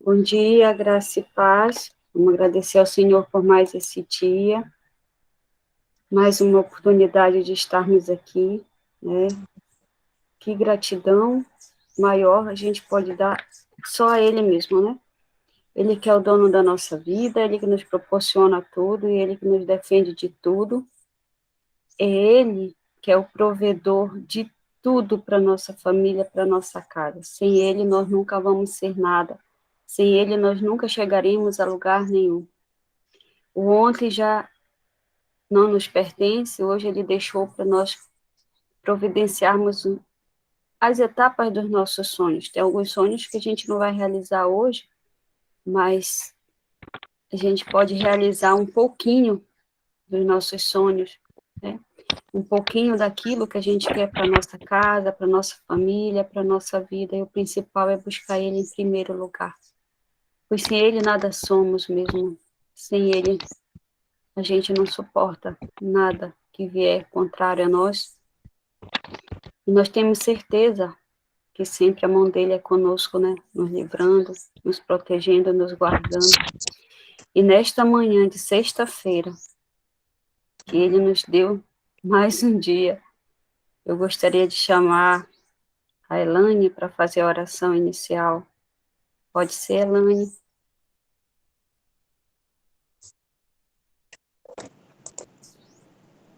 Bom dia, graça e paz. Vamos agradecer ao Senhor por mais esse dia, mais uma oportunidade de estarmos aqui, né? Que gratidão maior a gente pode dar só a Ele mesmo, né? Ele que é o dono da nossa vida, Ele que nos proporciona tudo e Ele que nos defende de tudo. É Ele que é o provedor de tudo para nossa família, para nossa casa. Sem Ele, nós nunca vamos ser nada. Sem Ele, nós nunca chegaremos a lugar nenhum. O ontem já não nos pertence, hoje Ele deixou para nós providenciarmos as etapas dos nossos sonhos. Tem alguns sonhos que a gente não vai realizar hoje, mas a gente pode realizar um pouquinho dos nossos sonhos, né? Um pouquinho daquilo que a gente quer para nossa casa, para nossa família, para nossa vida. E o principal é buscar Ele em primeiro lugar. Pois sem Ele nada somos mesmo. Sem Ele a gente não suporta nada que vier contrário a nós. E nós temos certeza que sempre a mão dele é conosco, né? Nos livrando, nos protegendo, nos guardando. E nesta manhã de sexta-feira, que ele nos deu mais um dia, eu gostaria de chamar a Elane para fazer a oração inicial. Pode ser, Elane?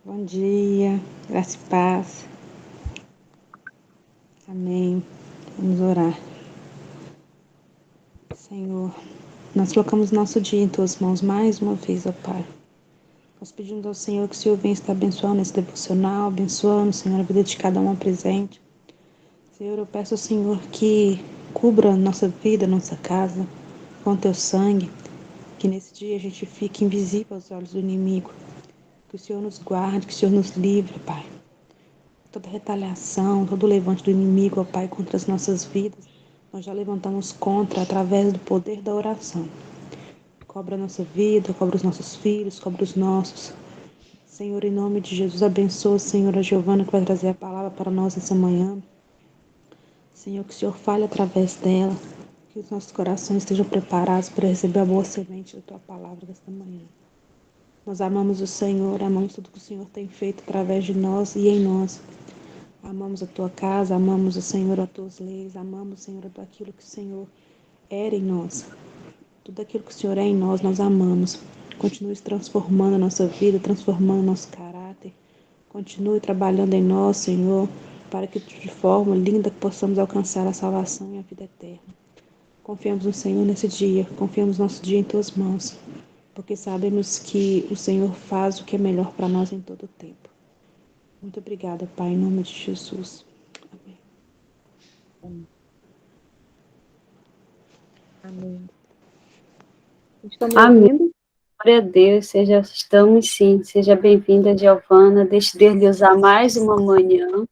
Bom dia, graça e paz. Amém. Vamos orar. Senhor, nós colocamos nosso dia em tuas mãos mais uma vez, ó Pai. Nós pedimos ao Senhor que o Senhor venha estar abençoando esse devocional, abençoando, Senhor, a vida de cada um presente. Senhor, eu peço ao Senhor que cubra nossa vida, nossa casa, com teu sangue, que nesse dia a gente fique invisível aos olhos do inimigo. Que o Senhor nos guarde, que o Senhor nos livre, Pai. Toda retaliação, todo levante do inimigo, ó Pai, contra as nossas vidas, nós já levantamos contra através do poder da oração. Cobra a nossa vida, cobra os nossos filhos, cobra os nossos. Senhor, em nome de Jesus, abençoa, Senhor, a Giovana que vai trazer a palavra para nós essa manhã. Senhor, que o Senhor fale através dela, que os nossos corações estejam preparados para receber a boa semente da Tua palavra desta manhã. Nós amamos o Senhor, amamos tudo que o Senhor tem feito através de nós e em nós. Amamos a Tua casa, amamos o Senhor, as Tuas leis, amamos, Senhor, tudo aquilo que o Senhor era em nós. Tudo aquilo que o Senhor é em nós, nós amamos. Continue transformando a nossa vida, transformando o nosso caráter. Continue trabalhando em nós, Senhor, para que de forma linda possamos alcançar a salvação e a vida eterna. Confiamos no Senhor nesse dia, confiamos nosso dia em Tuas mãos, porque sabemos que o Senhor faz o que é melhor para nós em todo o tempo. Muito obrigada, Pai, em nome de Jesus. Amém. Amém. Estão me Amém. ouvindo? Glória a Deus, estamos sim. Seja bem-vinda, Giovana. Deixe Deus lhe usar mais uma manhã,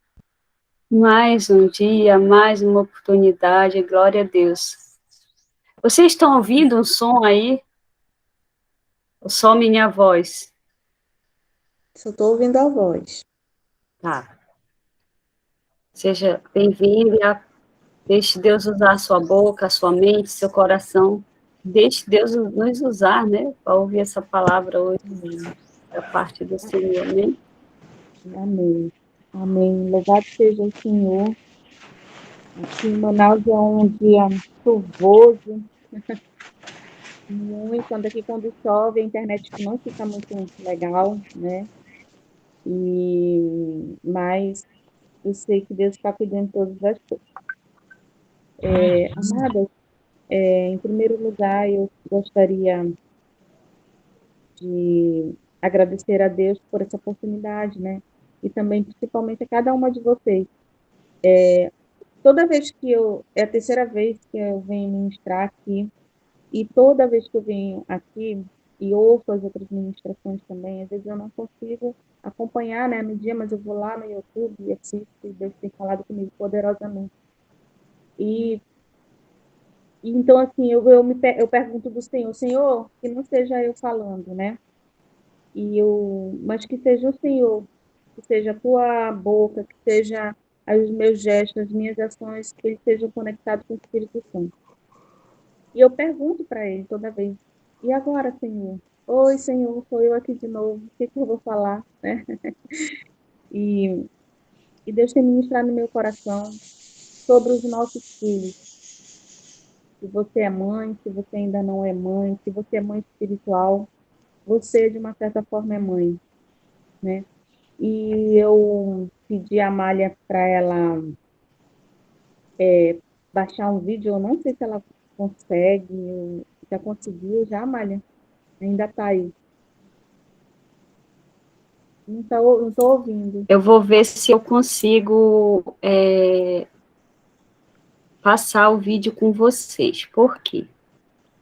mais um dia, mais uma oportunidade. Glória a Deus. Vocês estão ouvindo um som aí? Ou só minha voz? Só estou ouvindo a voz. Tá. Seja bem-vindo e deixe Deus usar a sua boca, a sua mente, seu coração. Deixe Deus nos usar, né? Para ouvir essa palavra hoje da parte do Senhor, amém? Amém. Amém. Louvado seja o Senhor. Aqui em Manaus é um dia chuvoso, muito. Quando chove, a internet não fica muito legal, né? Mas eu sei que Deus está cuidando de todas as coisas. Amada, em primeiro lugar, eu gostaria de agradecer a Deus por essa oportunidade, né? E também, principalmente, a cada uma de vocês. Toda vez que é a terceira vez que eu venho ministrar aqui, e toda vez que eu venho aqui e ouço as outras ministrações também, às vezes eu não consigo acompanhar, né, no dia, mas eu vou lá no YouTube e assisto, e Deus tem falado comigo poderosamente. E, então, assim, eu pergunto do Senhor, Senhor, que não seja eu falando, né? Mas que seja o Senhor, que seja a tua boca, que seja os meus gestos, as minhas ações, que eles sejam conectados com o Espírito Santo. E eu pergunto para ele toda vez, e agora, Senhor? Oi, Senhor, sou eu aqui de novo, o que que eu vou falar, né? E, e Deus tem ministrado no meu coração sobre os nossos filhos. Se você é mãe, se você ainda não é mãe, se você é mãe espiritual, você, de uma certa forma, é mãe, né? E eu pedi a Amália para ela baixar um vídeo, eu não sei se ela consegue, já conseguiu, já, Amália? Ainda está aí. Não tô ouvindo. Eu vou ver se eu consigo passar o vídeo com vocês. Por quê?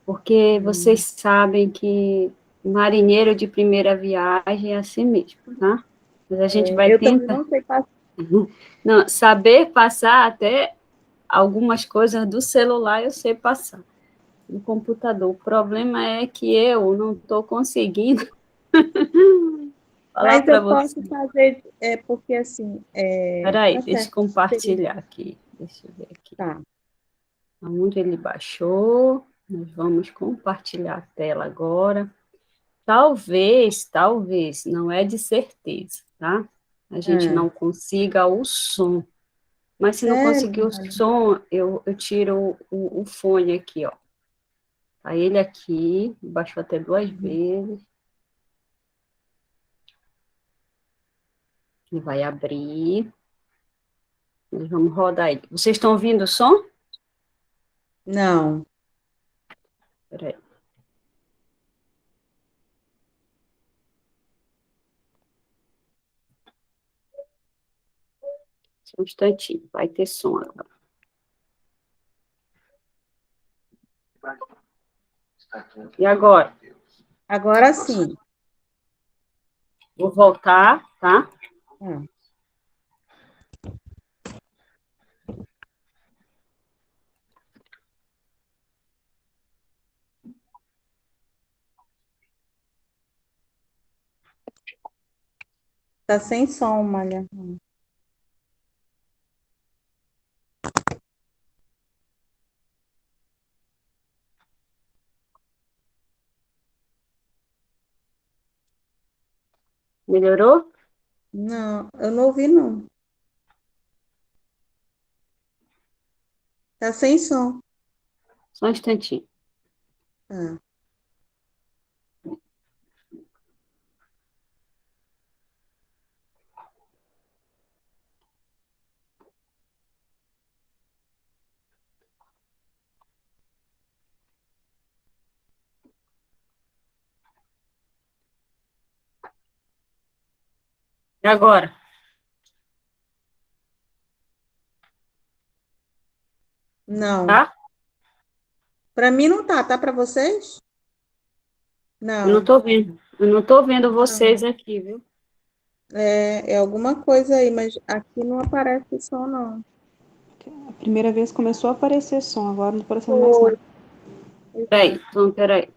Porque vocês sabem que marinheiro de primeira viagem é assim mesmo, tá? Mas a gente vai Eu também tentar. não sei passar. Não, saber passar até algumas coisas do celular eu sei passar. No computador. O problema é que eu não estou conseguindo falar Mas para eu você. posso fazer, porque assim, Espera aí, tá deixa eu certo. compartilhar aqui. Deixa eu ver aqui. Tá. Onde ele baixou, nós vamos compartilhar a tela agora. Talvez, não é de certeza, tá? A gente Ah, não consiga o som. Mas se não sério? conseguir o som, eu tiro o fone aqui, ó. Tá ele aqui, baixou até 2 vezes. Ele vai abrir. Nós vamos rodar ele. Vocês estão ouvindo o som? Não. Peraí. Só um instantinho. Vai ter som agora. E agora? Agora sim. Vou voltar, tá? Ah, tá sem som, Malha. Melhorou? Não, eu não ouvi, não. Tá sem som. Só um instantinho. Ah, E agora? não. Tá? Para mim não tá. Tá para vocês? Eu não Não. tô vendo. Eu não tô vendo Não. vocês aqui, viu? É alguma coisa aí, mas aqui não aparece som, não. A primeira vez começou a aparecer som, agora não está aparecendo mais Foi. nada. Peraí, então, peraí.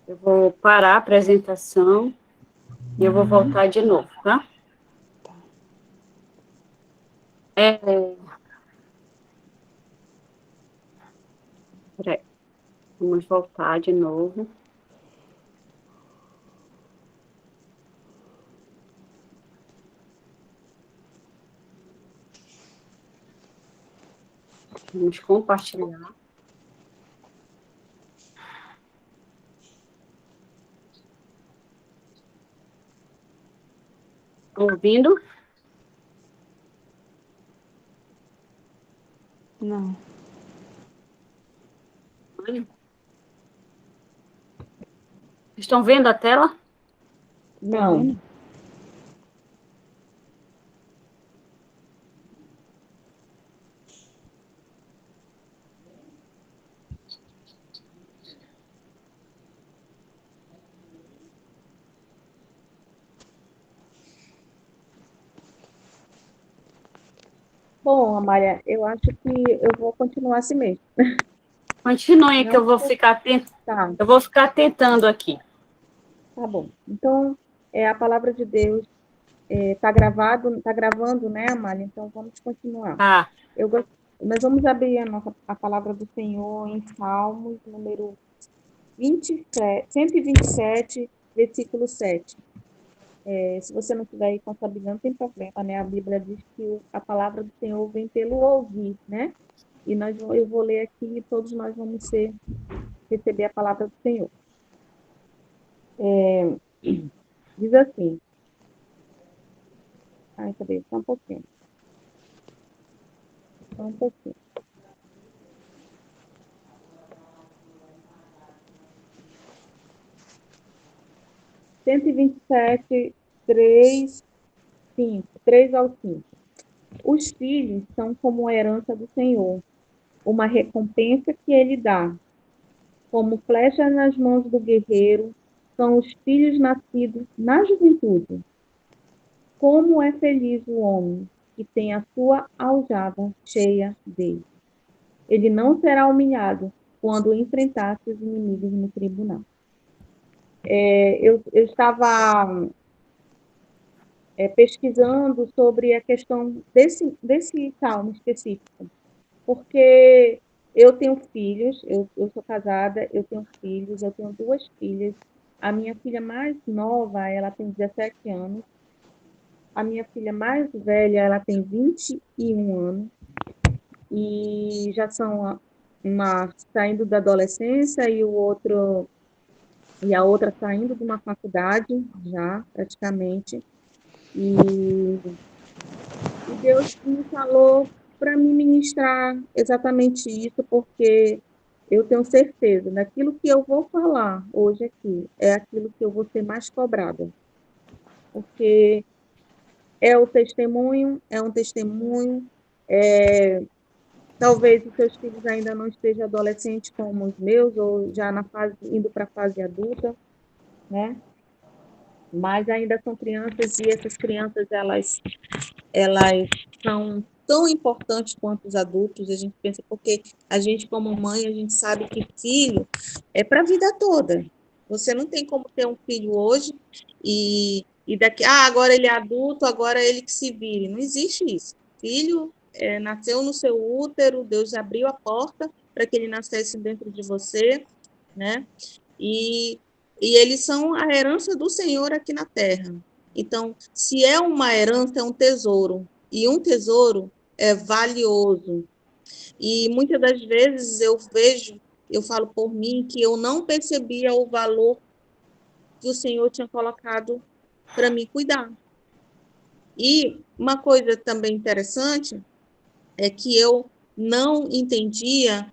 Eu vou parar a apresentação e eu vou voltar de novo, tá? Tá. Peraí. Vamos voltar de novo. Vamos compartilhar. Ouvindo? Não. Olha. Estão vendo a tela? Tô Não. vendo? Bom, Amália, eu acho que eu vou continuar assim mesmo. Continue que Não, tá, eu vou ficar tentando aqui. tá bom. Então, a palavra de Deus tá gravado, tá gravando, né, Amália? Então, vamos continuar. Tá. Eu, Nós vamos abrir a palavra do Senhor em Salmos, número 127, versículo 7. Se você não tiver aí com a sua Bíblia, não tem problema, né? A Bíblia diz que a palavra do Senhor vem pelo ouvir, né? E eu vou ler aqui e todos nós vamos receber a palavra do Senhor. Diz assim. Cadê? Só um pouquinho. 127, 3, 5, 3 ao 5. Os filhos são como a herança do Senhor, uma recompensa que ele dá. Como flecha nas mãos do guerreiro, são os filhos nascidos na juventude. Como é feliz o homem que tem a sua aljava cheia dele. Ele não será humilhado quando enfrentar seus inimigos no tribunal. Eu estava pesquisando sobre a questão desse salmo específico, porque eu tenho filhos, eu sou casada, eu tenho filhos, eu tenho 2 filhas. A minha filha mais nova, ela tem 17 anos. A minha filha mais velha, ela tem 21 anos. E já são uma saindo da adolescência e a outra saindo de uma faculdade já, praticamente. E Deus me falou para me ministrar exatamente isso, porque eu tenho certeza, daquilo que eu vou falar hoje aqui, é aquilo que eu vou ser mais cobrada. Porque é um testemunho, talvez os seus filhos ainda não estejam adolescentes como os meus, ou já indo para a fase adulta, né? Mas ainda são crianças, e essas crianças, elas são tão importantes quanto os adultos. A gente pensa, porque a gente, como mãe, a gente sabe que filho é para a vida toda. Você não tem como ter um filho hoje e daqui, agora ele é adulto, agora ele que se vire. Não existe isso. Filho nasceu no seu útero, Deus abriu a porta para que ele nascesse dentro de você, né? E eles são a herança do Senhor aqui na terra. Então, se é uma herança, é um tesouro. E um tesouro é valioso. E muitas das vezes eu falo por mim, que eu não percebia o valor que o Senhor tinha colocado para me cuidar. E uma coisa também interessante é que eu não entendia,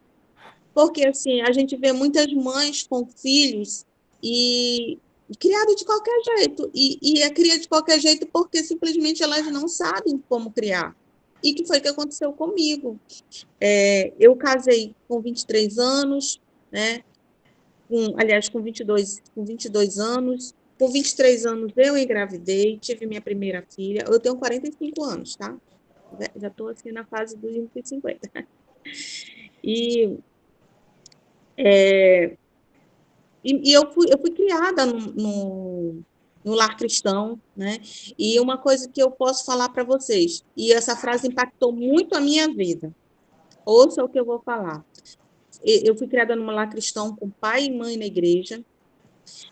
porque assim, a gente vê muitas mães com filhos e criado de qualquer jeito, e é cria de qualquer jeito porque simplesmente elas não sabem como criar. E que foi que aconteceu comigo. Eu casei com 23 anos, né? Com 22 anos. Com 23 anos eu engravidei, tive minha primeira filha. Eu tenho 45 anos, tá? Já estou assim na fase dos 50. E eu fui criada no lar cristão, né? E uma coisa que eu posso falar para vocês, e essa frase impactou muito a minha vida. Ouça o que eu vou falar. Eu fui criada num lar cristão com pai e mãe na igreja,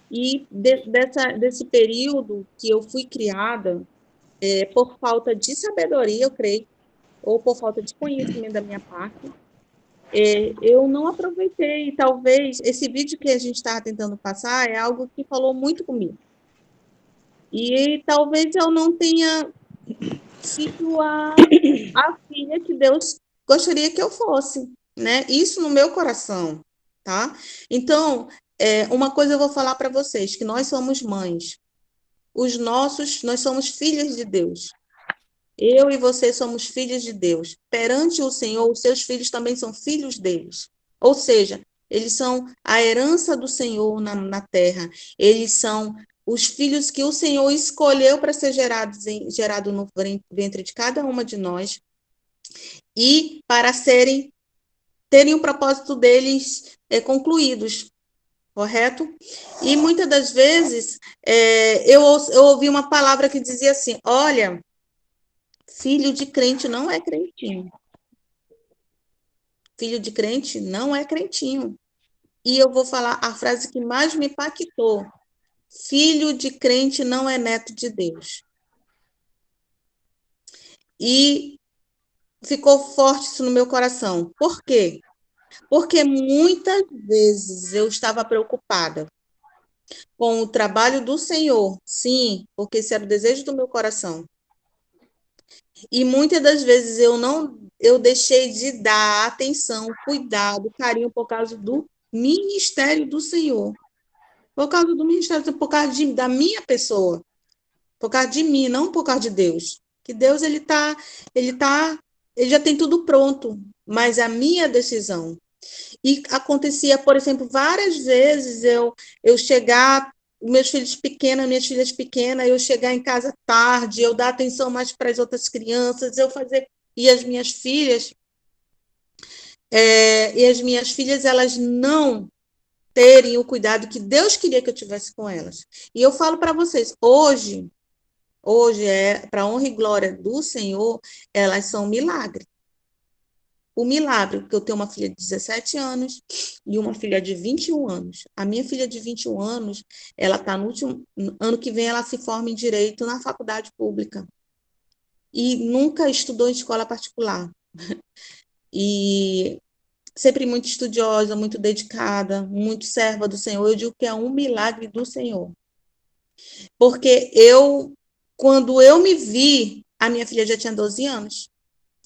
e desse período que eu fui criada, por falta de sabedoria, eu creio, ou por falta de conhecimento da minha parte, eu não aproveitei. Talvez esse vídeo que a gente estava tentando passar é algo que falou muito comigo. E talvez eu não tenha sido a filha que Deus gostaria que eu fosse, né? Isso no meu coração, tá? Então, uma coisa eu vou falar para vocês, que nós somos mães. Nós somos filhos de Deus. Eu e você somos filhos de Deus. Perante o Senhor, os seus filhos também são filhos deles. Ou seja, eles são a herança do Senhor na terra. Eles são os filhos que o Senhor escolheu para ser gerado no ventre de cada uma de nós, e para terem o propósito deles concluídos, correto? E muitas das vezes eu ouvi uma palavra que dizia assim: olha, filho de crente não é crentinho. Filho de crente não é crentinho. E eu vou falar a frase que mais me impactou. Filho de crente não é neto de Deus. E ficou forte isso no meu coração. Por quê? Porque muitas vezes eu estava preocupada com o trabalho do Senhor. Sim, porque esse era o desejo do meu coração. E muitas das vezes eu deixei de dar atenção, cuidado, carinho por causa do ministério do Senhor. Por causa do ministério, por causa da minha pessoa. Por causa de mim, não por causa de Deus. Que Deus, ele já tem tudo pronto, mas a minha decisão. E acontecia, por exemplo, várias vezes eu chegar, minhas filhas pequenas, eu chegar em casa tarde, eu dar atenção mais para as outras crianças, eu fazer. E as minhas filhas, elas não terem o cuidado que Deus queria que eu tivesse com elas. E eu falo para vocês, hoje para honra e glória do Senhor, elas são um milagre. O milagre, porque eu tenho uma filha de 17 anos e uma filha de 21 anos. A minha filha de 21 anos, ela está no último ano que vem, ela se forma em Direito na faculdade pública. E nunca estudou em escola particular. E sempre muito estudiosa, muito dedicada, muito serva do Senhor. Eu digo que é um milagre do Senhor. Porque quando eu me vi, a minha filha já tinha 12 anos.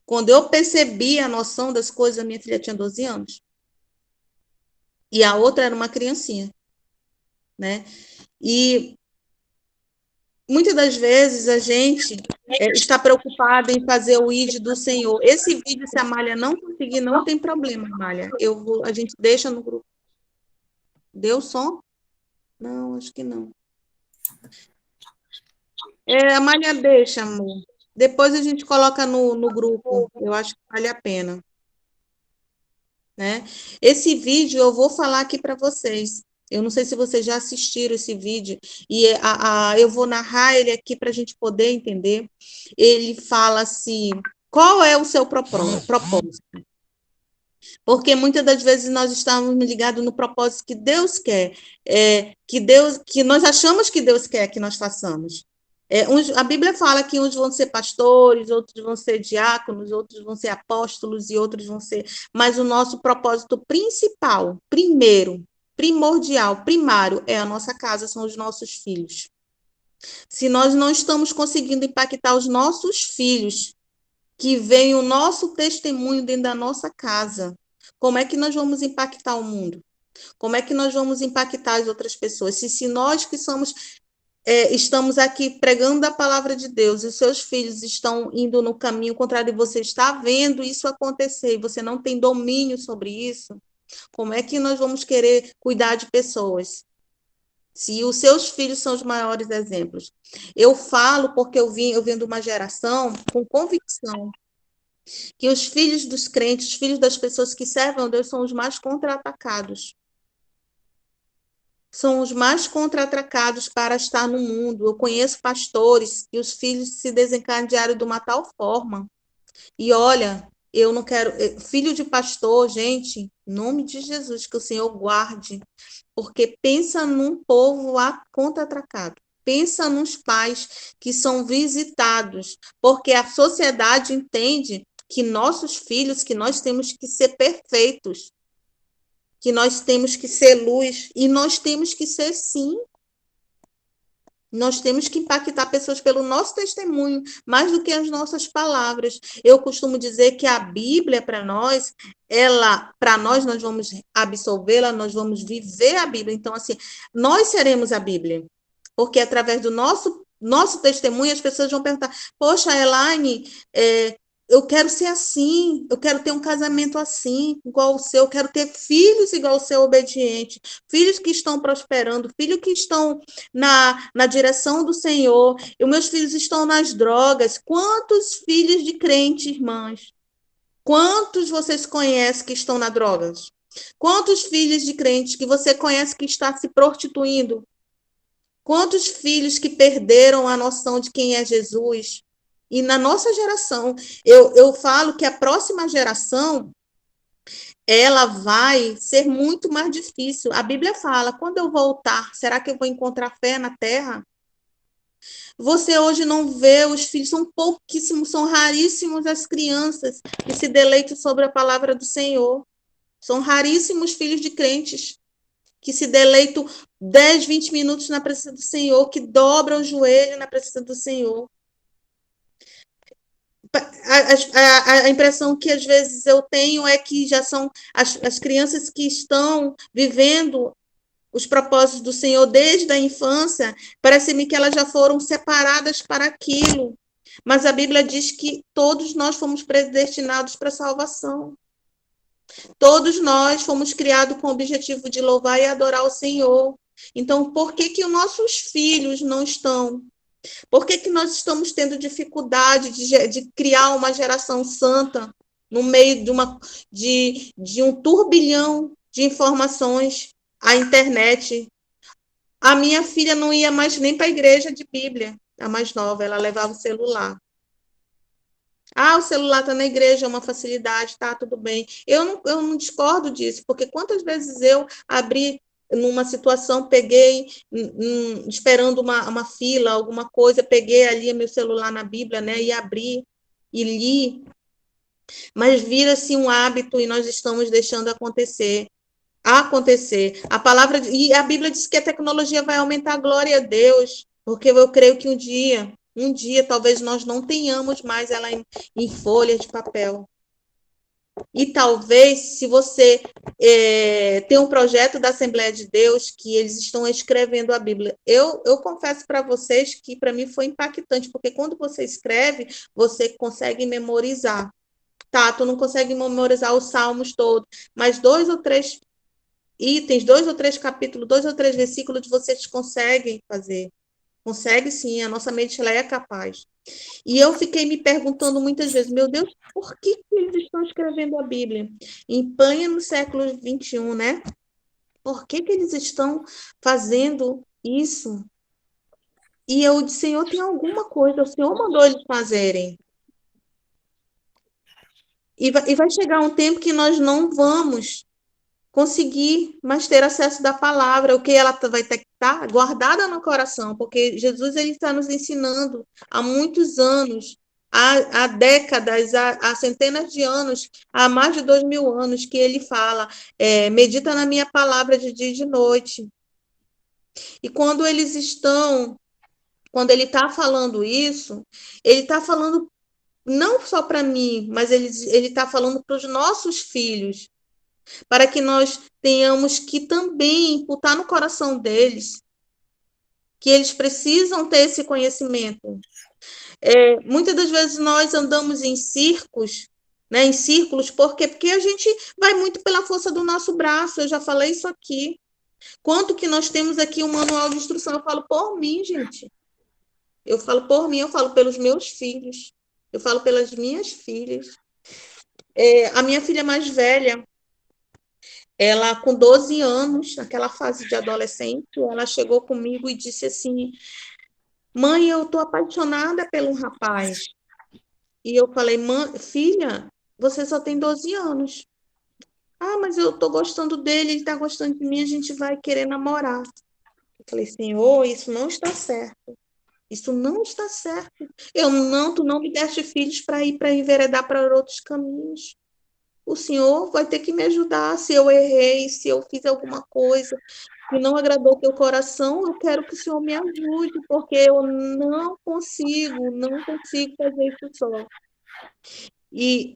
Quando eu percebi a noção das coisas, a minha filha tinha 12 anos. E a outra era uma criancinha, né? E muitas das vezes a gente está preocupado em fazer o ID do Senhor. Esse vídeo, se a Amália não conseguir, não tem problema, Amália. A gente deixa no grupo. Deu som? Não, acho que não. A Amália deixa, amor. Depois a gente coloca no grupo. Eu acho que vale a pena. Né? Esse vídeo eu vou falar aqui para vocês. Eu não sei se vocês já assistiram esse vídeo, e eu vou narrar ele aqui para a gente poder entender. Ele fala assim: qual é o seu propósito? Porque muitas das vezes nós estamos ligados no propósito que Deus quer, que nós achamos que Deus quer que nós façamos. A Bíblia fala que uns vão ser pastores, outros vão ser diáconos, outros vão ser apóstolos e outros vão ser. Mas o nosso propósito principal, primordial, primário, é a nossa casa, são os nossos filhos. Se nós não estamos conseguindo impactar os nossos filhos, que veem o nosso testemunho dentro da nossa casa, como é que nós vamos impactar o mundo? Como é que nós vamos impactar as outras pessoas? Se nós que estamos aqui pregando a palavra de Deus e os seus filhos estão indo no caminho contrário e você está vendo isso acontecer e você não tem domínio sobre isso, como é que nós vamos querer cuidar de pessoas? Se os seus filhos são os maiores exemplos. Eu falo porque eu venho de uma geração com convicção que os filhos dos crentes, os filhos das pessoas que servem a Deus são os mais contra-atacados. São os mais contra-atacados para estar no mundo. Eu conheço pastores que os filhos se desencadearam de uma tal forma. E olha, eu não quero... Filho de pastor, gente, em nome de Jesus, que o Senhor guarde. Porque pensa num povo contra-atacado. Pensa nos pais que são visitados. Porque a sociedade entende que nossos filhos, que nós temos que ser perfeitos, que nós temos que ser luz, e nós temos que ser sim. Nós temos que impactar pessoas pelo nosso testemunho, mais do que as nossas palavras. Eu costumo dizer que a Bíblia, para nós, nós vamos absorvê-la, nós vamos viver a Bíblia. Então, assim, nós seremos a Bíblia. Porque através do nosso testemunho, as pessoas vão perguntar, poxa, Elaine, eu quero ser assim, eu quero ter um casamento assim, igual o seu, eu quero ter filhos igual o seu, obediente, filhos que estão prosperando, filhos que estão na direção do Senhor, e os meus filhos estão nas drogas. Quantos filhos de crente, irmãs? Quantos vocês conhecem que estão nas drogas? Quantos filhos de crentes que você conhece que está se prostituindo? Quantos filhos que perderam a noção de quem é Jesus? E na nossa geração, eu falo que a próxima geração, ela vai ser muito mais difícil. A Bíblia fala: quando eu voltar, será que eu vou encontrar fé na terra? Você hoje não vê os filhos, são pouquíssimos, são raríssimos as crianças que se deleitam sobre a palavra do Senhor. São raríssimos filhos de crentes que se deleitam 10, 20 minutos na presença do Senhor, que dobram o joelho na presença do Senhor. A impressão que às vezes eu tenho é que já são as crianças que estão vivendo os propósitos do Senhor desde a infância, parece-me que elas já foram separadas para aquilo. Mas a Bíblia diz que todos nós fomos predestinados para a salvação. Todos nós fomos criados com o objetivo de louvar e adorar o Senhor. Então, por que que os nossos filhos não estão? Por que que nós estamos tendo dificuldade de criar uma geração santa no meio de um turbilhão de informações? A internet. A minha filha não ia mais nem para a igreja de Bíblia, a mais nova, ela levava o celular. Ah, o celular está na igreja, é uma facilidade, tá, tudo bem. Eu não discordo disso, porque quantas vezes eu abri numa situação, peguei, esperando uma fila, alguma coisa, peguei ali meu celular na Bíblia, né, e abri e li, mas vira-se um hábito e nós estamos deixando acontecer. E a Bíblia diz que a tecnologia vai aumentar a glória a Deus, porque eu creio que um dia, talvez nós não tenhamos mais ela em folha de papel. E talvez, se você tem um projeto da Assembleia de Deus, que eles estão escrevendo a Bíblia. Eu confesso para vocês que para mim foi impactante, porque quando você escreve, você consegue memorizar. Tá, tu não consegue memorizar os salmos todos, mas 2 ou 3 itens, 2 ou 3 capítulos, 2 ou 3 versículos, vocês conseguem fazer. Consegue sim, a nossa mente ela é capaz. E eu fiquei me perguntando muitas vezes, meu Deus, por que eles estão escrevendo a Bíblia? Em Espanha, no século XXI, né? Por que eles estão fazendo isso? E eu disse, Senhor, tem alguma coisa, o Senhor mandou eles fazerem. E vai chegar um tempo que nós não vamos conseguir mais ter acesso da palavra, o que ela vai ter que estar guardada no coração, porque Jesus ele está nos ensinando há muitos anos, há décadas, há centenas de anos, há mais de 2000 anos, que ele fala, medita na minha palavra de dia e de noite. E quando ele está falando isso, ele está falando não só para mim, mas ele está falando para os nossos filhos, para que nós tenhamos que também imputar no coração deles que eles precisam ter esse conhecimento. Muitas das vezes nós andamos em círculos, né, em círculos, porque a gente vai muito pela força do nosso braço, eu já falei isso aqui. Quanto que nós temos aqui um manual de instrução, eu falo por mim, gente. Eu falo por mim, eu falo pelos meus filhos, eu falo pelas minhas filhas. A minha filha mais velha, ela, com 12 anos, naquela fase de adolescente, ela chegou comigo e disse assim, mãe, eu estou apaixonada pelo rapaz. E eu falei, filha, você só tem 12 anos. Ah, mas eu estou gostando dele, ele está gostando de mim, a gente vai querer namorar. Eu falei, Senhor, isso não está certo. Isso não está certo. Tu não me deste filhos para enveredar para outros caminhos. O Senhor vai ter que me ajudar se eu errei, se eu fiz alguma coisa que não agradou teu coração, eu quero que o Senhor me ajude, porque eu não consigo fazer isso só. E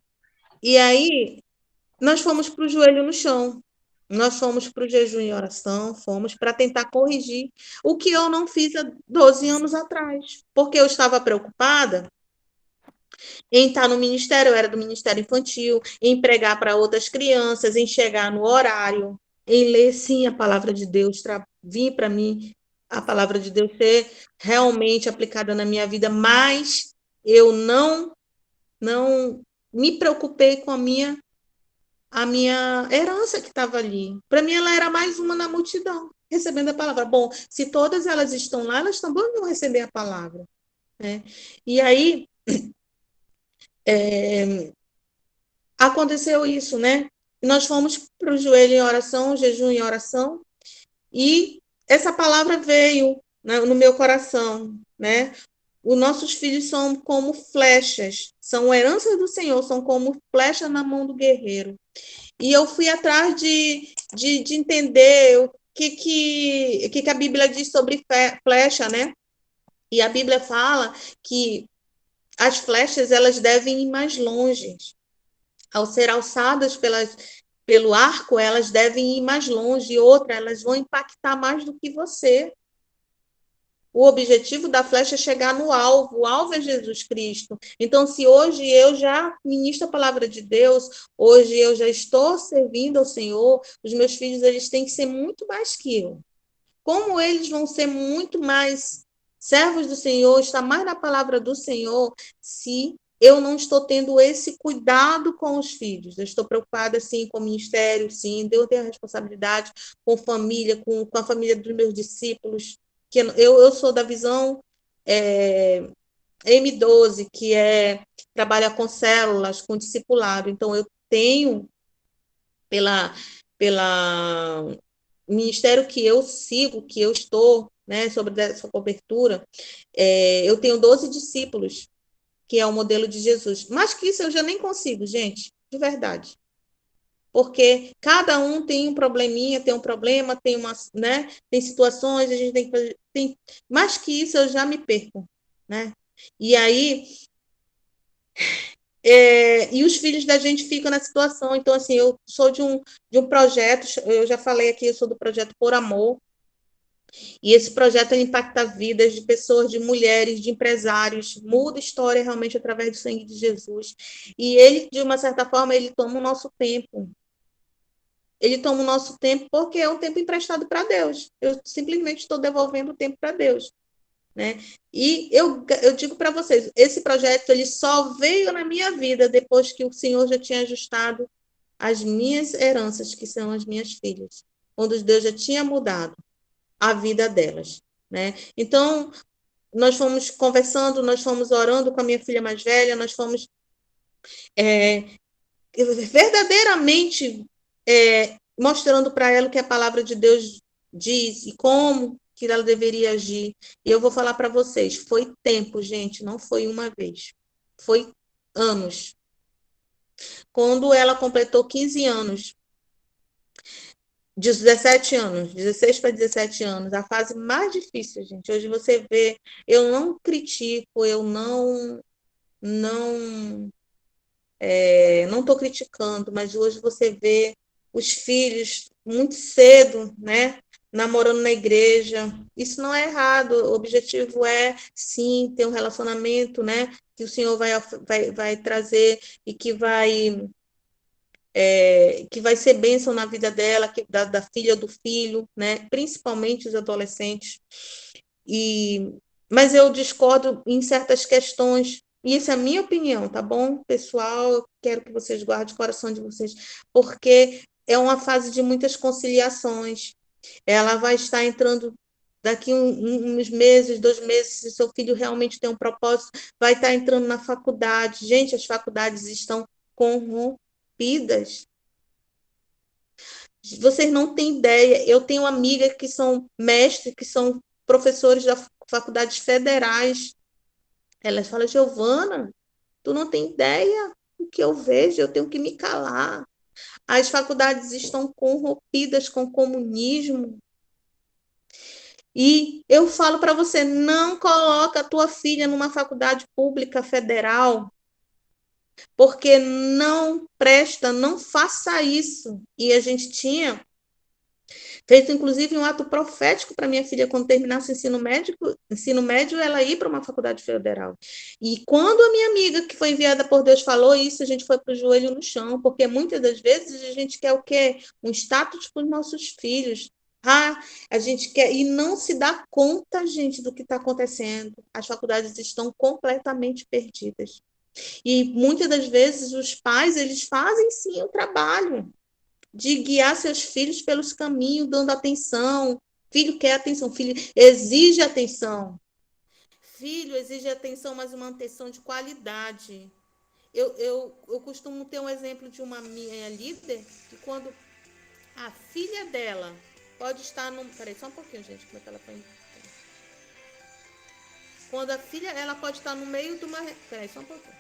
aí, nós fomos para o joelho no chão, nós fomos para o jejum e oração, fomos para tentar corrigir o que eu não fiz há 12 anos atrás, porque eu estava preocupada em estar no ministério, eu era do Ministério Infantil, em pregar para outras crianças, em chegar no horário, em ler, sim, a palavra de Deus, vir para mim a palavra de Deus ser realmente aplicada na minha vida, mas eu não me preocupei com a minha herança que estava ali. Para mim, ela era mais uma na multidão, recebendo a palavra. Bom, se todas elas estão lá, elas também vão receber a palavra. Né? E aí, aconteceu isso, né? nós fomos para o joelho em oração, jejum em oração, e essa palavra veio, né, no meu coração, né? Os nossos filhos são como flechas, são heranças do Senhor, são como flechas na mão do guerreiro. E eu fui atrás de entender o que a Bíblia diz sobre flecha, né? E a Bíblia fala que as flechas elas devem ir mais longe. Ao ser alçadas pelo arco, elas devem ir mais longe. E outra, elas vão impactar mais do que você. O objetivo da flecha é chegar no alvo. O alvo é Jesus Cristo. Então, se hoje eu já ministro a palavra de Deus, hoje eu já estou servindo ao Senhor, os meus filhos eles têm que ser muito mais que eu. Como eles vão ser muito mais servos do Senhor, estar mais na palavra do Senhor, se eu não estou tendo esse cuidado com os filhos? Eu estou preocupada, sim, com o ministério, sim, eu tenho a responsabilidade com família, com a família dos meus discípulos, que eu sou da visão M12, que trabalha com células, com discipulado. Então, eu tenho, pela ministério que eu sigo, que eu estou, né, sobre essa cobertura, eu tenho 12 discípulos, que é o modelo de Jesus. Mais que isso eu já nem consigo, gente, de verdade. Porque cada um tem um probleminha, tem um problema, tem né, tem situações, a gente tem que fazer. Mais que isso eu já me perco, né? E aí, e os filhos da gente ficam na situação. Então, assim, eu sou de um projeto, eu já falei aqui, eu sou do projeto Por Amor, e esse projeto impacta vidas de pessoas, de mulheres, de empresários, muda a história realmente através do sangue de Jesus. E ele, de uma certa forma, ele toma o nosso tempo. Ele toma o nosso tempo porque é um tempo emprestado para Deus. Eu simplesmente estou devolvendo o tempo para Deus. Né? E eu digo para vocês, esse projeto ele só veio na minha vida depois que o Senhor já tinha ajustado as minhas heranças, que são as minhas filhas. Quando Deus já tinha mudado a vida delas, né? Então, nós fomos conversando, nós fomos orando com a minha filha mais velha, nós fomos verdadeiramente mostrando para ela o que a palavra de Deus diz e como que ela deveria agir. E eu vou falar para vocês, foi tempo, gente, não foi uma vez. Foi anos. Quando ela completou 15 anos, 17 anos, 16 para 17 anos, a fase mais difícil, gente. Hoje você vê, eu não critico, eu não não estou criticando, mas hoje você vê os filhos muito cedo, né, namorando na igreja. Isso não é errado. O objetivo é, sim, ter um relacionamento, né, que o Senhor vai trazer e que vai ser bênção na vida dela, da filha, do filho, né, principalmente os adolescentes. Mas eu discordo em certas questões, e essa é a minha opinião, tá bom, pessoal? Eu quero que vocês guardem o coração de vocês, porque é uma fase de muitas conciliações. Ela vai estar entrando daqui uns meses, 2 meses, se seu filho realmente tem um propósito, vai estar entrando na faculdade. Gente, as faculdades estão corrompidas. Vocês não têm ideia. Eu tenho amigas que são mestres, que são professores da faculdades federais. Elas falam, Giovana, tu não tem ideia do que eu vejo, eu tenho que me calar. As faculdades estão corrompidas com o comunismo. E eu falo para você, não coloca a tua filha numa faculdade pública federal, porque não presta, não faça isso. E a gente tinha feito, inclusive, um ato profético para minha filha, quando terminasse o ensino médio, ela ir para uma faculdade federal. E quando a minha amiga, que foi enviada por Deus, falou isso, a gente foi para o joelho no chão, porque muitas das vezes a gente quer o quê? Um status para os nossos filhos. A gente quer, e não se dá conta, gente, do que está acontecendo. As faculdades estão completamente perdidas. E muitas das vezes os pais, eles fazem sim o trabalho de guiar seus filhos pelos caminhos, dando atenção. Filho quer atenção, filho exige atenção. Filho exige atenção, mas uma atenção de qualidade. eu costumo ter um exemplo de uma minha líder, que quando a filha dela pode estar num... Peraí, só um pouquinho, gente, como é que ela foi... Quando a filha, ela pode estar no meio de uma... Peraí, só um pouquinho.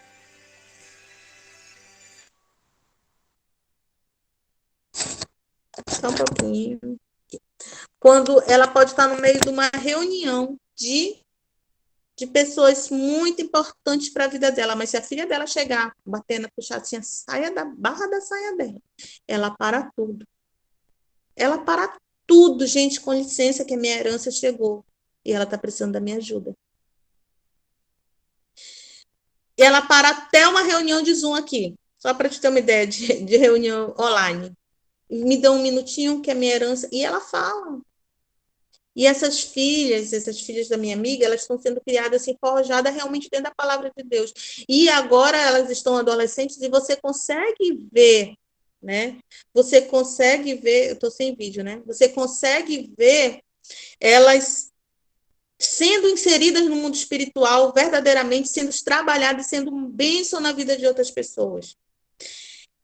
Só um pouquinho. Quando ela pode estar no meio de uma reunião de pessoas muito importantes para a vida dela, mas se a filha dela chegar, batendo, puxar assim a saia da barra da saia dela, ela para tudo. Ela para tudo, gente, com licença que a minha herança chegou e ela está precisando da minha ajuda. E ela para até uma reunião de Zoom aqui, só para te ter uma ideia de reunião online. Me dá um minutinho que é a minha herança, e ela fala. E essas filhas da minha amiga, elas estão sendo criadas assim, forjadas realmente dentro da palavra de Deus. E agora elas estão adolescentes e você consegue ver, né? Você consegue ver, eu estou sem vídeo, né? Você consegue ver elas sendo inseridas no mundo espiritual, verdadeiramente sendo trabalhadas, sendo um bênção na vida de outras pessoas.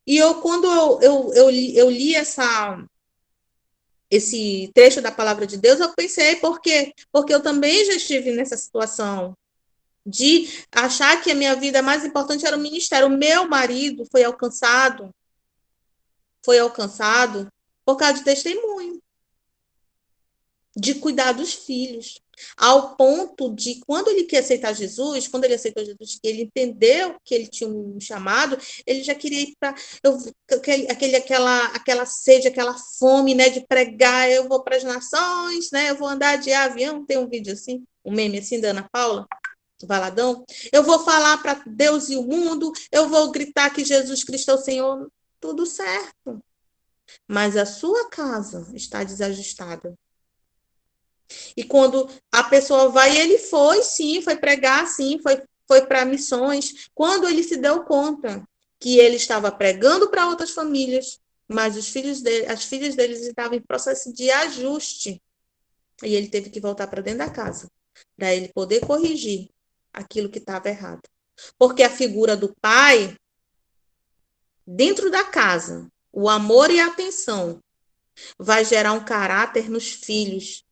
E quando eu li esse trecho da palavra de Deus, eu pensei, por quê? Porque eu também já estive nessa situação de achar que a minha vida mais importante era o ministério. O meu marido foi alcançado por causa de testemunho, de cuidar dos filhos, ao ponto de, quando ele quer aceitar Jesus, quando ele aceitou Jesus, que ele entendeu que ele tinha um chamado, ele já queria ir para aquela sede, aquela fome, né, de pregar. Eu vou para as nações, né, eu vou andar de avião. Tem um vídeo assim, um meme assim da Ana Paula Valadão. Eu vou falar para Deus e o mundo, eu vou gritar que Jesus Cristo é o Senhor. Tudo certo, mas a sua casa está desajustada. E quando a pessoa vai, ele foi, sim, foi pregar, sim, foi para missões. Quando ele se deu conta que ele estava pregando para outras famílias, mas as filhas deles estavam em processo de ajuste. E ele teve que voltar para dentro da casa, para ele poder corrigir aquilo que estava errado. Porque a figura do pai, dentro da casa, o amor e a atenção, vai gerar um caráter nos filhos.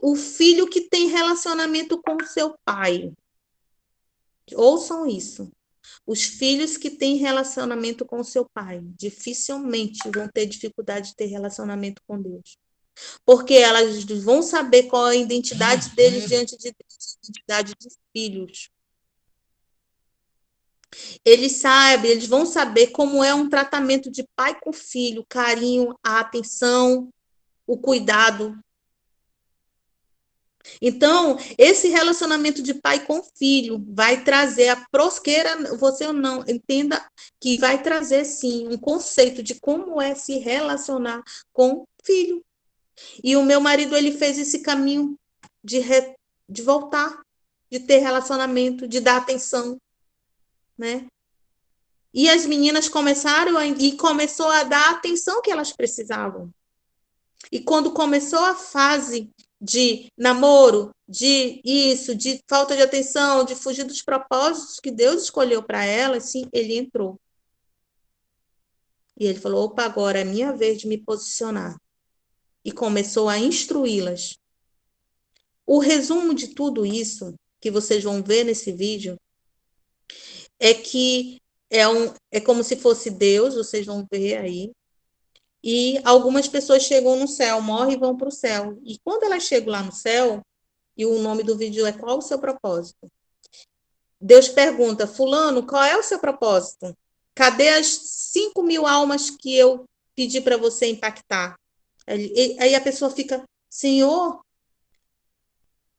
O filho que tem relacionamento com o seu pai. Ouçam isso. Os filhos que têm relacionamento com o seu pai dificilmente vão ter dificuldade de ter relacionamento com Deus. Porque elas vão saber qual é a identidade deles diante de Deus, a identidade de filhos. Eles vão saber como é um tratamento de pai com filho, o carinho, a atenção, o cuidado. Então, esse relacionamento de pai com filho vai trazer a prosqueira, você ou não, entenda que vai trazer, sim, um conceito de como é se relacionar com filho. E o meu marido, ele fez esse caminho de voltar, de ter relacionamento, de dar atenção, né? E as meninas começou a dar a atenção que elas precisavam. E quando começou a fase de namoro, de isso, de falta de atenção, de fugir dos propósitos que Deus escolheu para elas, sim, ele entrou. E ele falou: opa, agora é minha vez de me posicionar. E começou a instruí-las. O resumo de tudo isso, que vocês vão ver nesse vídeo, é que é como se fosse Deus, vocês vão ver aí. E algumas pessoas chegam no céu, morrem e vão para o céu. E quando elas chegam lá no céu, e o nome do vídeo é Qual o seu propósito? Deus pergunta: fulano, qual é o seu propósito? Cadê as 5.000 almas que eu pedi para você impactar? Aí a pessoa fica: Senhor,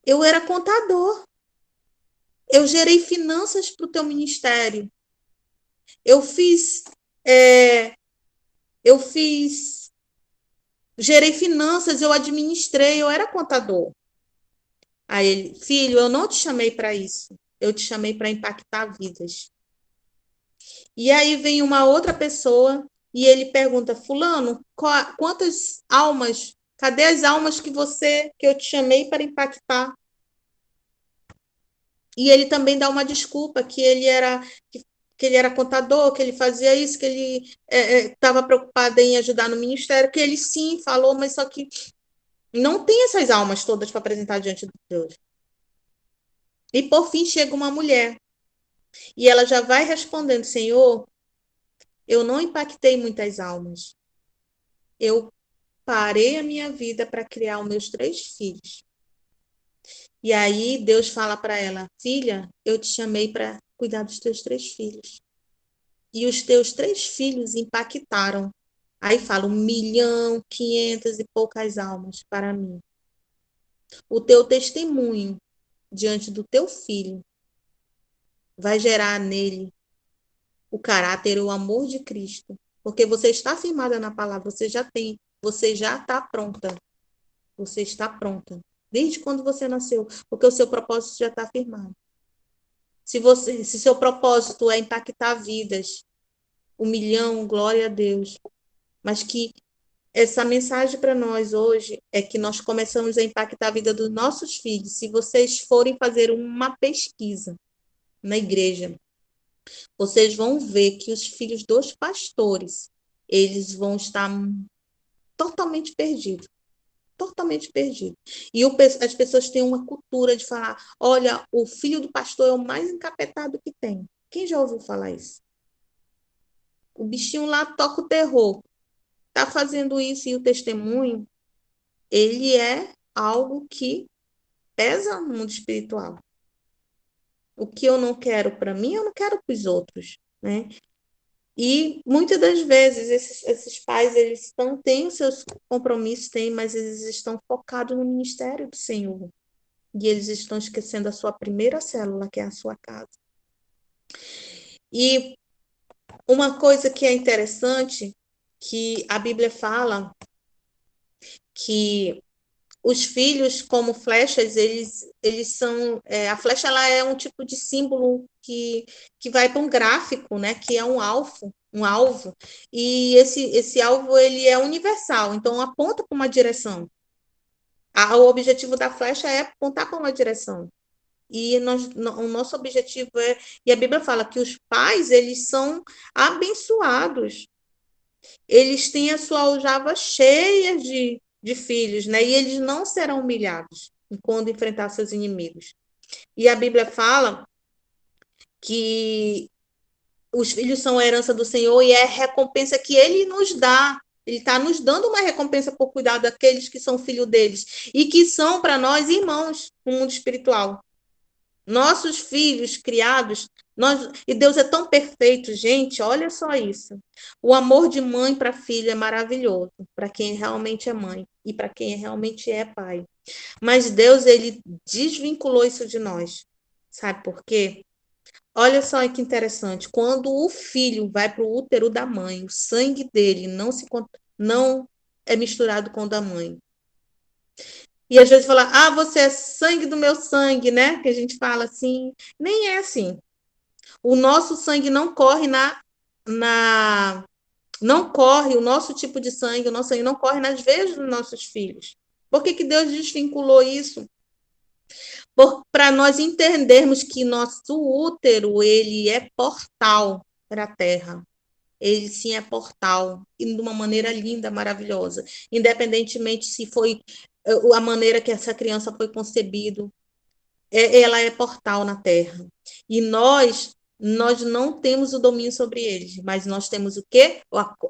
eu era contador. Eu gerei finanças para o teu ministério. Eu gerei finanças, eu administrei, eu era contador. Aí ele: filho, eu não te chamei para isso. Eu te chamei para impactar vidas. E aí vem uma outra pessoa e ele pergunta: fulano, quantas almas? Cadê as almas que eu te chamei para impactar? E ele também dá uma desculpa que ele era contador, que ele fazia isso, que ele estava preocupado em ajudar no ministério, que ele sim falou, mas só que não tem essas almas todas para apresentar diante de Deus. E por fim chega uma mulher e ela já vai respondendo: Senhor, eu não impactei muitas almas. Eu parei a minha vida para criar os meus 3 filhos. E aí Deus fala para ela: filha, eu te chamei para cuidar dos teus 3 filhos. E os teus 3 filhos impactaram. Aí fala 1.500.000 e poucas almas para mim. O teu testemunho diante do teu filho vai gerar nele o caráter e o amor de Cristo. Porque você está firmada na palavra, você já está pronta. Você está pronta. Desde quando você nasceu, porque o seu propósito já está firmado. Se seu propósito é impactar vidas, 1.000.000, glória a Deus. Mas que essa mensagem para nós hoje é que nós começamos a impactar a vida dos nossos filhos. Se vocês forem fazer uma pesquisa na igreja, vocês vão ver que os filhos dos pastores, eles vão estar totalmente perdidos. Totalmente perdidos. E as pessoas têm uma cultura de falar: olha, o filho do pastor é o mais encapetado que tem. Quem já ouviu falar isso? O bichinho lá toca o terror. Está fazendo isso, e o testemunho, ele é algo que pesa no mundo espiritual. O que eu não quero para mim, eu não quero para os outros, né? E muitas das vezes esses pais, eles têm os seus compromissos, mas eles estão focados no ministério do Senhor. E eles estão esquecendo a sua primeira célula, que é a sua casa. E uma coisa que é interessante, que a Bíblia fala que os filhos, como flechas, eles são... a flecha, ela é um tipo de símbolo que vai para um gráfico, né? Que é um alvo. E esse alvo, ele é universal, então aponta para uma direção. O objetivo da flecha é apontar para uma direção. E o nosso objetivo é... E a Bíblia fala que os pais, eles são abençoados. Eles têm a sua aljava cheia de filhos, né? E eles não serão humilhados quando enfrentar seus inimigos. E a Bíblia fala que os filhos são a herança do Senhor e é a recompensa que Ele nos dá. Ele está nos dando uma recompensa por cuidar daqueles que são filhos deles e que são para nós irmãos no mundo espiritual. Nossos filhos criados, e Deus é tão perfeito, gente, olha só isso. O amor de mãe para filho é maravilhoso, para quem realmente é mãe e para quem realmente é pai. Mas Deus, ele desvinculou isso de nós. Sabe por quê? Olha só que interessante. Quando o filho vai para o útero da mãe, o sangue dele não é misturado com o da mãe. E às vezes fala: ah, você é sangue do meu sangue, né? Que a gente fala assim. Nem é assim. O nosso sangue não corre não corre, o nosso tipo de sangue, o nosso sangue não corre nas veias dos nossos filhos. Por que Deus desvinculou isso? Para nós entendermos que nosso útero, ele é portal para a terra. Ele sim é portal, e de uma maneira linda, maravilhosa. Independentemente se foi a maneira que essa criança foi concebida, ela é portal na terra. E nós não temos o domínio sobre eles, mas nós temos o quê?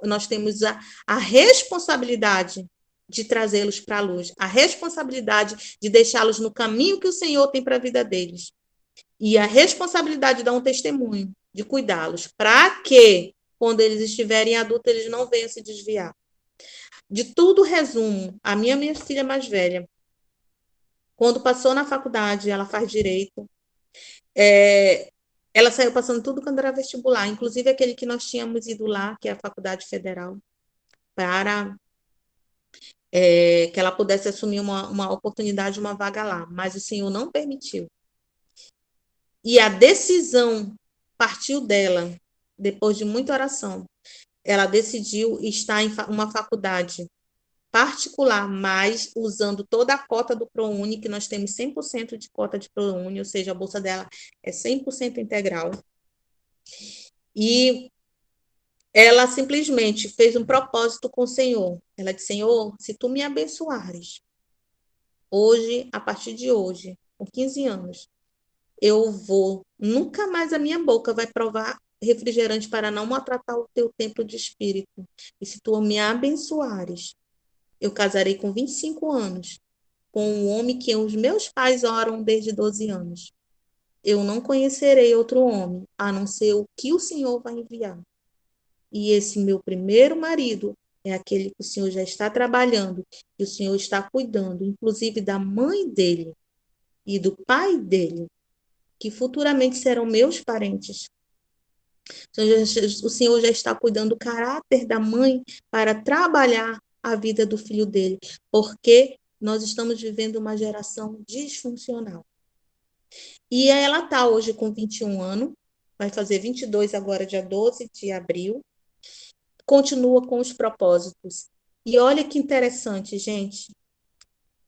Nós temos a responsabilidade de trazê-los para a luz, a responsabilidade de deixá-los no caminho que o Senhor tem para a vida deles. E a responsabilidade de dar um testemunho, de cuidá-los, para que, quando eles estiverem adultos, eles não venham se desviar. De tudo, resumo, a minha filha mais velha, quando passou na faculdade, ela faz direito, ela saiu passando tudo quando era vestibular, inclusive aquele que nós tínhamos ido lá, que é a Faculdade Federal, para que ela pudesse assumir uma oportunidade, uma vaga lá, mas o Senhor não permitiu. E a decisão partiu dela, depois de muita oração. Ela decidiu estar em uma faculdade particular, mas usando toda a cota do ProUni, que nós temos 100% de cota de ProUni, ou seja, a bolsa dela é 100% integral. E ela simplesmente fez um propósito com o Senhor. Ela disse: Senhor, se tu me abençoares, hoje, a partir de hoje, com 15 anos, eu vou, nunca mais a minha boca vai provar refrigerante para não maltratar o teu templo de espírito. E se tu me abençoares, eu casarei com 25 anos com um homem que os meus pais oram desde 12 anos. Eu não conhecerei outro homem, a não ser o que o Senhor vai enviar. E esse meu primeiro marido é aquele que o Senhor já está trabalhando, que o Senhor está cuidando, inclusive da mãe dele e do pai dele, que futuramente serão meus parentes. O Senhor já está cuidando do caráter da mãe para trabalhar a vida do filho dele, porque nós estamos vivendo uma geração disfuncional. E ela está hoje com 21 anos, vai fazer 22 agora, dia 12 de abril, continua com os propósitos. E olha que interessante, gente,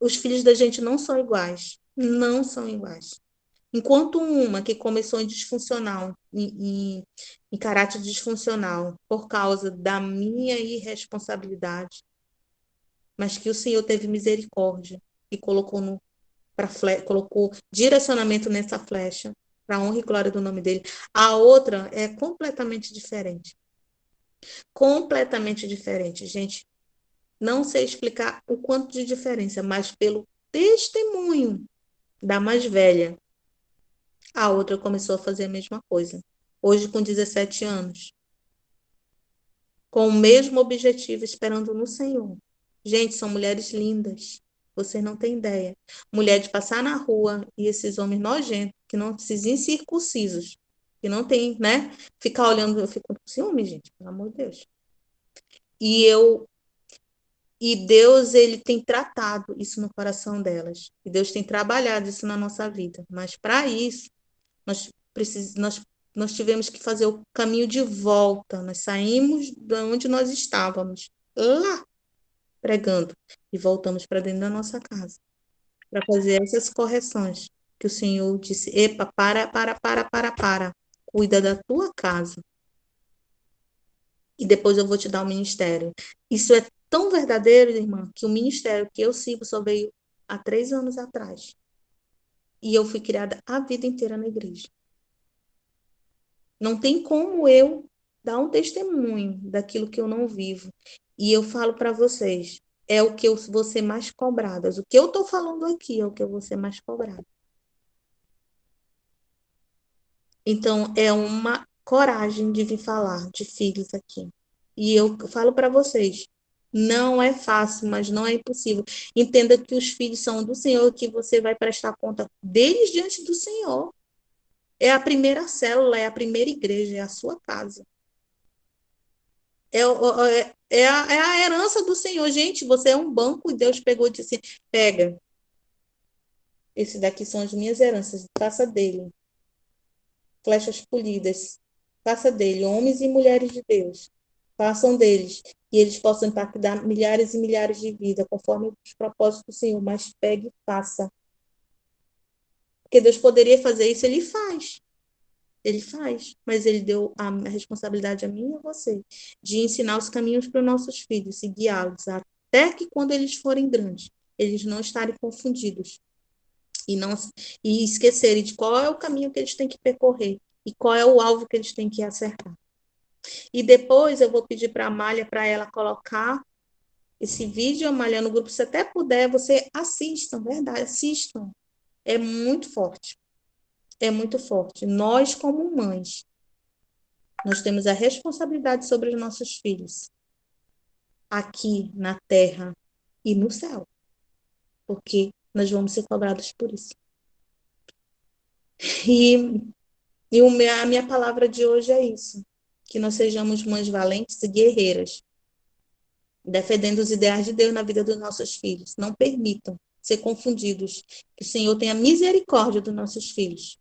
os filhos da gente não são iguais, não são iguais. Enquanto uma que começou em disfuncional, em caráter disfuncional, por causa da minha irresponsabilidade, mas que o Senhor teve misericórdia e colocou direcionamento nessa flecha, para a honra e glória do nome dele. A outra é completamente diferente. Completamente diferente, gente. Não sei explicar o quanto de diferença, mas pelo testemunho da mais velha, a outra começou a fazer a mesma coisa. Hoje, com 17 anos. Com o mesmo objetivo, esperando no Senhor. Gente, são mulheres lindas. Vocês não têm ideia. Mulher de passar na rua e esses homens nojentos, que não, esses incircuncisos, que não tem, né? Ficar olhando, eu fico com ciúme, gente, pelo amor de Deus. E Deus, ele tem tratado isso no coração delas. E Deus tem trabalhado isso na nossa vida. Mas para isso, nós tivemos que fazer o caminho de volta. Nós saímos de onde nós estávamos, lá, pregando, e voltamos para dentro da nossa casa, para fazer essas correções. Que o Senhor disse: epa, para. Cuida da tua casa. E depois eu vou te dar o ministério. Isso é tão verdadeiro, irmã, que o ministério que eu sigo só veio há 3 anos atrás. E eu fui criada a vida inteira na igreja. Não tem como eu dar um testemunho daquilo que eu não vivo. E eu falo para vocês, é o que eu vou ser mais cobrada. O que eu estou falando aqui é o que eu vou ser mais cobrada. Então, é uma coragem de vir falar de filhos aqui. E eu falo para vocês, não é fácil, mas não é impossível. Entenda que os filhos são do Senhor, que você vai prestar conta deles diante do Senhor. É a primeira célula, é a primeira igreja, é a sua casa. É a herança do Senhor. Gente, você é um banco e Deus pegou e disse: pega. Esse daqui são as minhas heranças, faça dele. Flechas polidas, faça dele, homens e mulheres de Deus. Façam deles. E eles possam impactar milhares e milhares de vidas, conforme os propósitos do Senhor. Mas pegue e faça. Porque Deus poderia fazer isso, ele faz. Ele faz, mas ele deu a responsabilidade a mim e a você de ensinar os caminhos para os nossos filhos e guiá-los até que quando eles forem grandes, eles não estarem confundidos e esquecerem de qual é o caminho que eles têm que percorrer e qual é o alvo que eles têm que acertar. E depois eu vou pedir para a Amália, para ela colocar esse vídeo, Amália, no grupo, se até puder, você assistam, verdade, assistam. É muito forte. É muito forte. Nós, como mães, nós temos a responsabilidade sobre os nossos filhos, aqui na terra e no céu, porque nós vamos ser cobrados por isso. A minha palavra de hoje é isso, que nós sejamos mães valentes e guerreiras, defendendo os ideais de Deus na vida dos nossos filhos. Não permitam ser confundidos. Que o Senhor tenha misericórdia dos nossos filhos.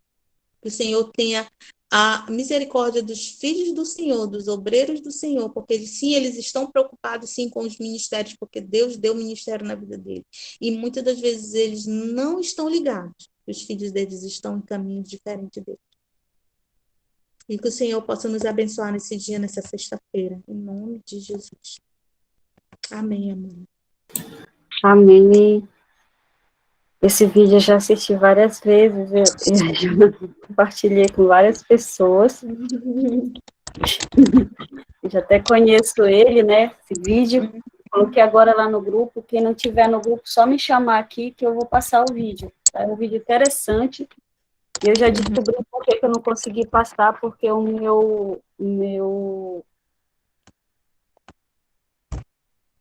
Que o Senhor tenha a misericórdia dos filhos do Senhor, dos obreiros do Senhor, porque sim, eles estão preocupados sim com os ministérios, porque Deus deu ministério na vida deles. E muitas das vezes eles não estão ligados, os filhos deles estão em caminhos diferentes deles. E que o Senhor possa nos abençoar nesse dia, nessa sexta-feira, em nome de Jesus. Amém, amor. Amém. Esse vídeo eu já assisti várias vezes, eu já compartilhei com várias pessoas. Eu já até conheço ele, né, esse vídeo. Coloquei agora lá no grupo. Quem não tiver no grupo, só me chamar aqui que eu vou passar o vídeo. É um vídeo interessante. E eu já descobri por que eu não consegui passar, porque o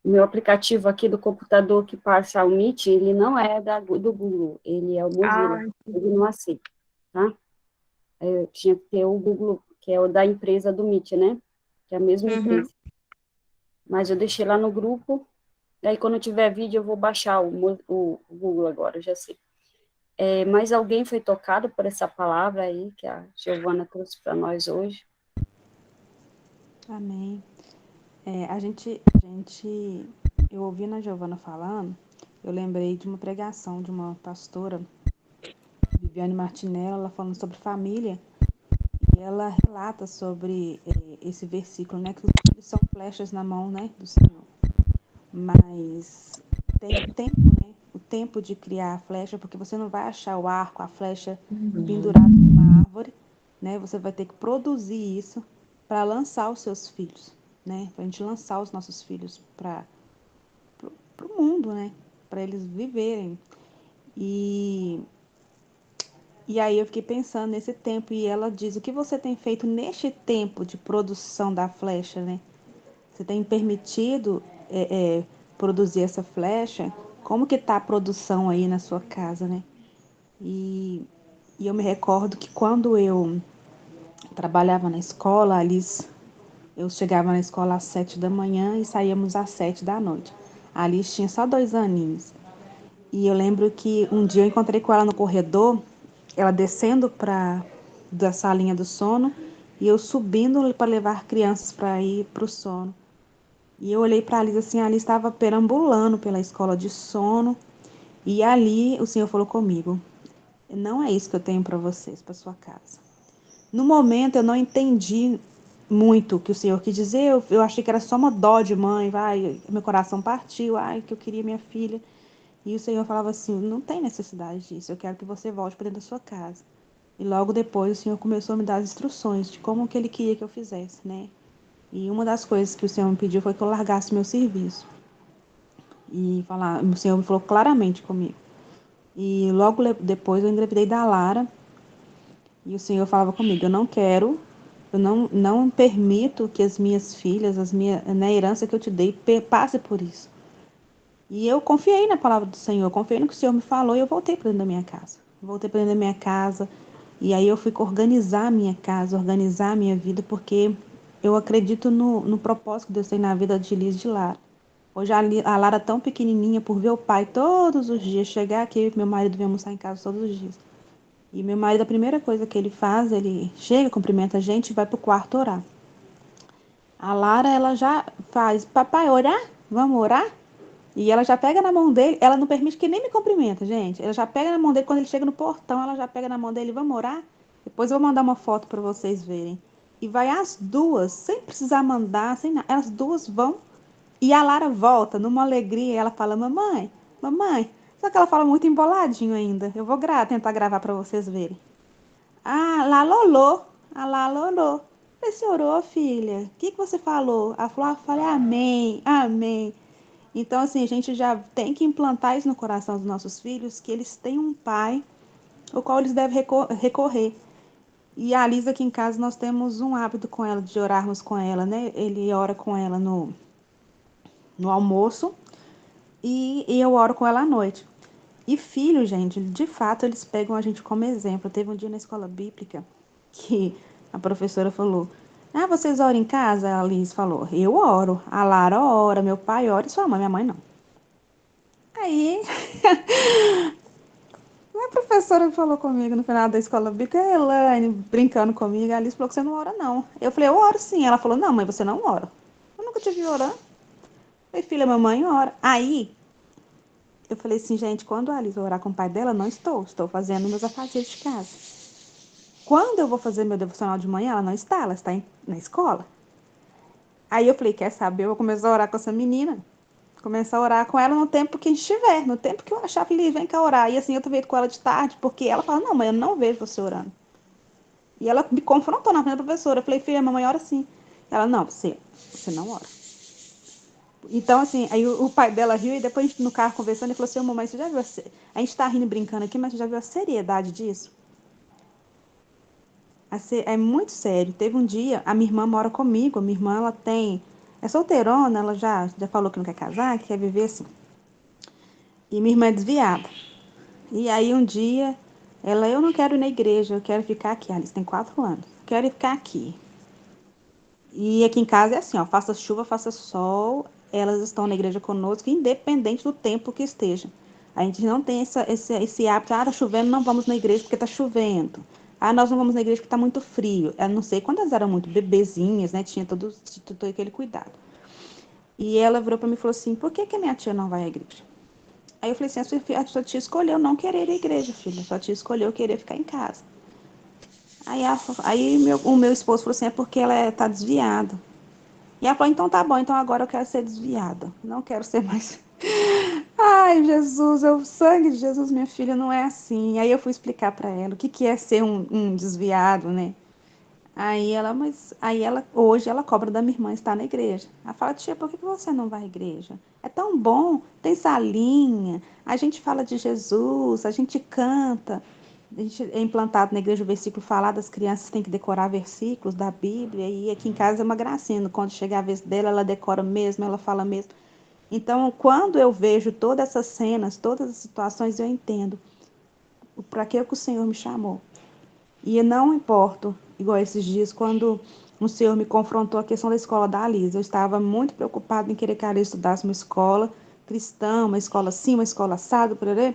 meu aplicativo aqui do computador que passa o Meet, ele não é do Google, ele é o Mozilla, ele não aceita, tá? Eu tinha que ter o Google, que é o da empresa do Meet, né? Que é a mesma empresa. Mas eu deixei lá no grupo, daí quando eu tiver vídeo eu vou baixar o Google agora, eu já sei. Mas alguém foi tocado por essa palavra aí, que a Giovana trouxe para nós hoje? Amém. Eu ouvindo a Giovana falando, eu lembrei de uma pregação de uma pastora, Viviane Martinelli, ela falando sobre família, e ela relata sobre esse versículo, né, que os filhos são flechas na mão, né, do Senhor. Mas tem o tempo, né, o tempo de criar a flecha, porque você não vai achar o arco, a flecha pendurado numa árvore, né, você vai ter que produzir isso para lançar os seus filhos, né, para a gente lançar os nossos filhos para o mundo, né, para eles viverem. E aí eu fiquei pensando nesse tempo, e ela diz, o que você tem feito neste tempo de produção da flecha, né? Você tem permitido produzir essa flecha? Como que tá a produção aí na sua casa, né? E, e eu me recordo que quando eu trabalhava na escola, Alice, eu chegava na escola às 7 da manhã e saíamos às 7 da noite. A Alice tinha só 2 aninhos. E eu lembro que um dia eu encontrei com ela no corredor, ela descendo da salinha do sono e eu subindo para levar crianças para ir para o sono. E eu olhei para a Alice assim, a Alice estava perambulando pela escola de sono. E ali o Senhor falou comigo: não é isso que eu tenho para vocês, para sua casa. No momento eu não entendi muito o que o Senhor quis dizer, eu achei que era só uma dó de mãe, vai, meu coração partiu, ai, que eu queria minha filha. E o Senhor falava assim: não tem necessidade disso, eu quero que você volte para dentro da sua casa. E logo depois o Senhor começou a me dar as instruções de como que Ele queria que eu fizesse, né? E uma das coisas que o Senhor me pediu foi que eu largasse meu serviço. E o Senhor me falou claramente comigo. E logo depois eu engravidei da Lara. E o Senhor falava comigo: eu não permito que as minhas filhas, na herança que eu te dei, passe por isso. E eu confiei na palavra do Senhor, confiei no que o Senhor me falou e eu voltei para dentro da minha casa. Voltei para dentro da minha casa e aí eu fui organizar a minha casa, organizar a minha vida, porque eu acredito no propósito que Deus tem na vida de Liz e de Lara. Hoje a Lara é tão pequenininha por ver o pai todos os dias chegar aqui, meu marido vem almoçar em casa todos os dias. E meu marido, a primeira coisa que ele faz, ele chega, cumprimenta a gente e vai pro quarto orar. A Lara, ela já faz: papai, orar? Vamos orar? E ela já pega na mão dele, ela não permite que nem me cumprimenta, gente. Ela já pega na mão dele, quando ele chega no portão, ela já pega na mão dele: vamos orar? Depois eu vou mandar uma foto para vocês verem. E vai as duas, sem precisar mandar, sem nada. As duas vão. E a Lara volta numa alegria, e ela fala: mamãe, mamãe. Só que ela fala muito emboladinho ainda. Eu vou tentar gravar para vocês verem. Ah, lá lolô. Ah, lá lolô. Você orou, filha? O que você falou? Ela falou: falei amém, amém. Então, assim, a gente já tem que implantar isso no coração dos nossos filhos, que eles têm um pai ao qual eles devem recorrer. E a Lisa aqui em casa, nós temos um hábito com ela, de orarmos com ela, né? Ele ora com ela no almoço e eu oro com ela à noite. E filho, gente, de fato, eles pegam a gente como exemplo. Teve um dia na escola bíblica que a professora falou: ah, vocês oram em casa? A Liz falou: eu oro. A Lara ora, meu pai ora e sua mãe, minha mãe não. Aí A professora falou comigo no final da escola bíblica, a Elaine, brincando comigo, a Alice falou que você não ora, não. Eu falei, eu oro sim. Ela falou, não, mãe, você não ora. Eu nunca te vi orando. Eu falei, filha, mamãe ora. Aí, eu falei assim, gente, quando a Alice vai orar com o pai dela, não estou fazendo meus afazeres de casa. Quando eu vou fazer meu devocional de manhã, ela não está, ela está na escola. Aí eu falei, quer saber, eu vou começar a orar com essa menina. Começar a orar com ela no tempo que a gente estiver, no tempo que eu achar, falei, vem cá orar. E assim, eu tô vendo com ela de tarde, porque ela fala, não, mãe, eu não vejo você orando. E ela me confrontou na frente da professora. Eu falei, filha, mamãe ora sim. Ela, não, você não ora. Então, assim, aí o pai dela riu e depois a gente no carro conversando, ele falou assim, mamãe, você já viu a gente tá rindo e brincando aqui, mas você já viu a seriedade disso? É muito sério. Teve um dia, a minha irmã mora comigo, a minha irmã, ela é solteirona, ela já falou que não quer casar, que quer viver assim. E minha irmã é desviada. E aí um dia, eu não quero ir na igreja, eu quero ficar aqui. Alice tem 4 anos. Quero ficar aqui. E aqui em casa é assim, ó, faça chuva, faça sol, elas estão na igreja conosco, independente do tempo que esteja. A gente não tem esse hábito, tá chovendo, não vamos na igreja porque tá chovendo. Nós não vamos na igreja porque tá muito frio. Eu não sei quando elas eram muito bebezinhas, né? Tinha todo aquele cuidado. E ela virou para mim e falou assim, por que que a minha tia não vai à igreja? Aí eu falei assim, a sua tia escolheu não querer ir à igreja, filha. A sua tia escolheu querer ficar em casa. O meu esposo falou assim, é porque ela tá desviada. E ela falou, então tá bom, então agora eu quero ser desviada. Não quero ser mais. Ai, Jesus, é o sangue de Jesus, minha filha, não é assim. Aí eu fui explicar para ela o que que é ser um desviado, né? Hoje ela cobra da minha irmã estar na igreja. Ela fala, tia, por que você não vai à igreja? É tão bom, tem salinha, a gente fala de Jesus, a gente canta. A gente é implantado na igreja o versículo falado, as crianças têm que decorar versículos da Bíblia, e aqui em casa é uma gracinha. Quando chegar a vez dela, ela decora mesmo, ela fala mesmo. Então, quando eu vejo todas essas cenas, todas as situações, eu entendo para que o Senhor me chamou. E não importo, igual esses dias, quando o Senhor me confrontou a questão da escola da Alice. Eu estava muito preocupada em querer que a Alice estudasse uma escola cristã, uma escola assim, uma escola assada, por aí.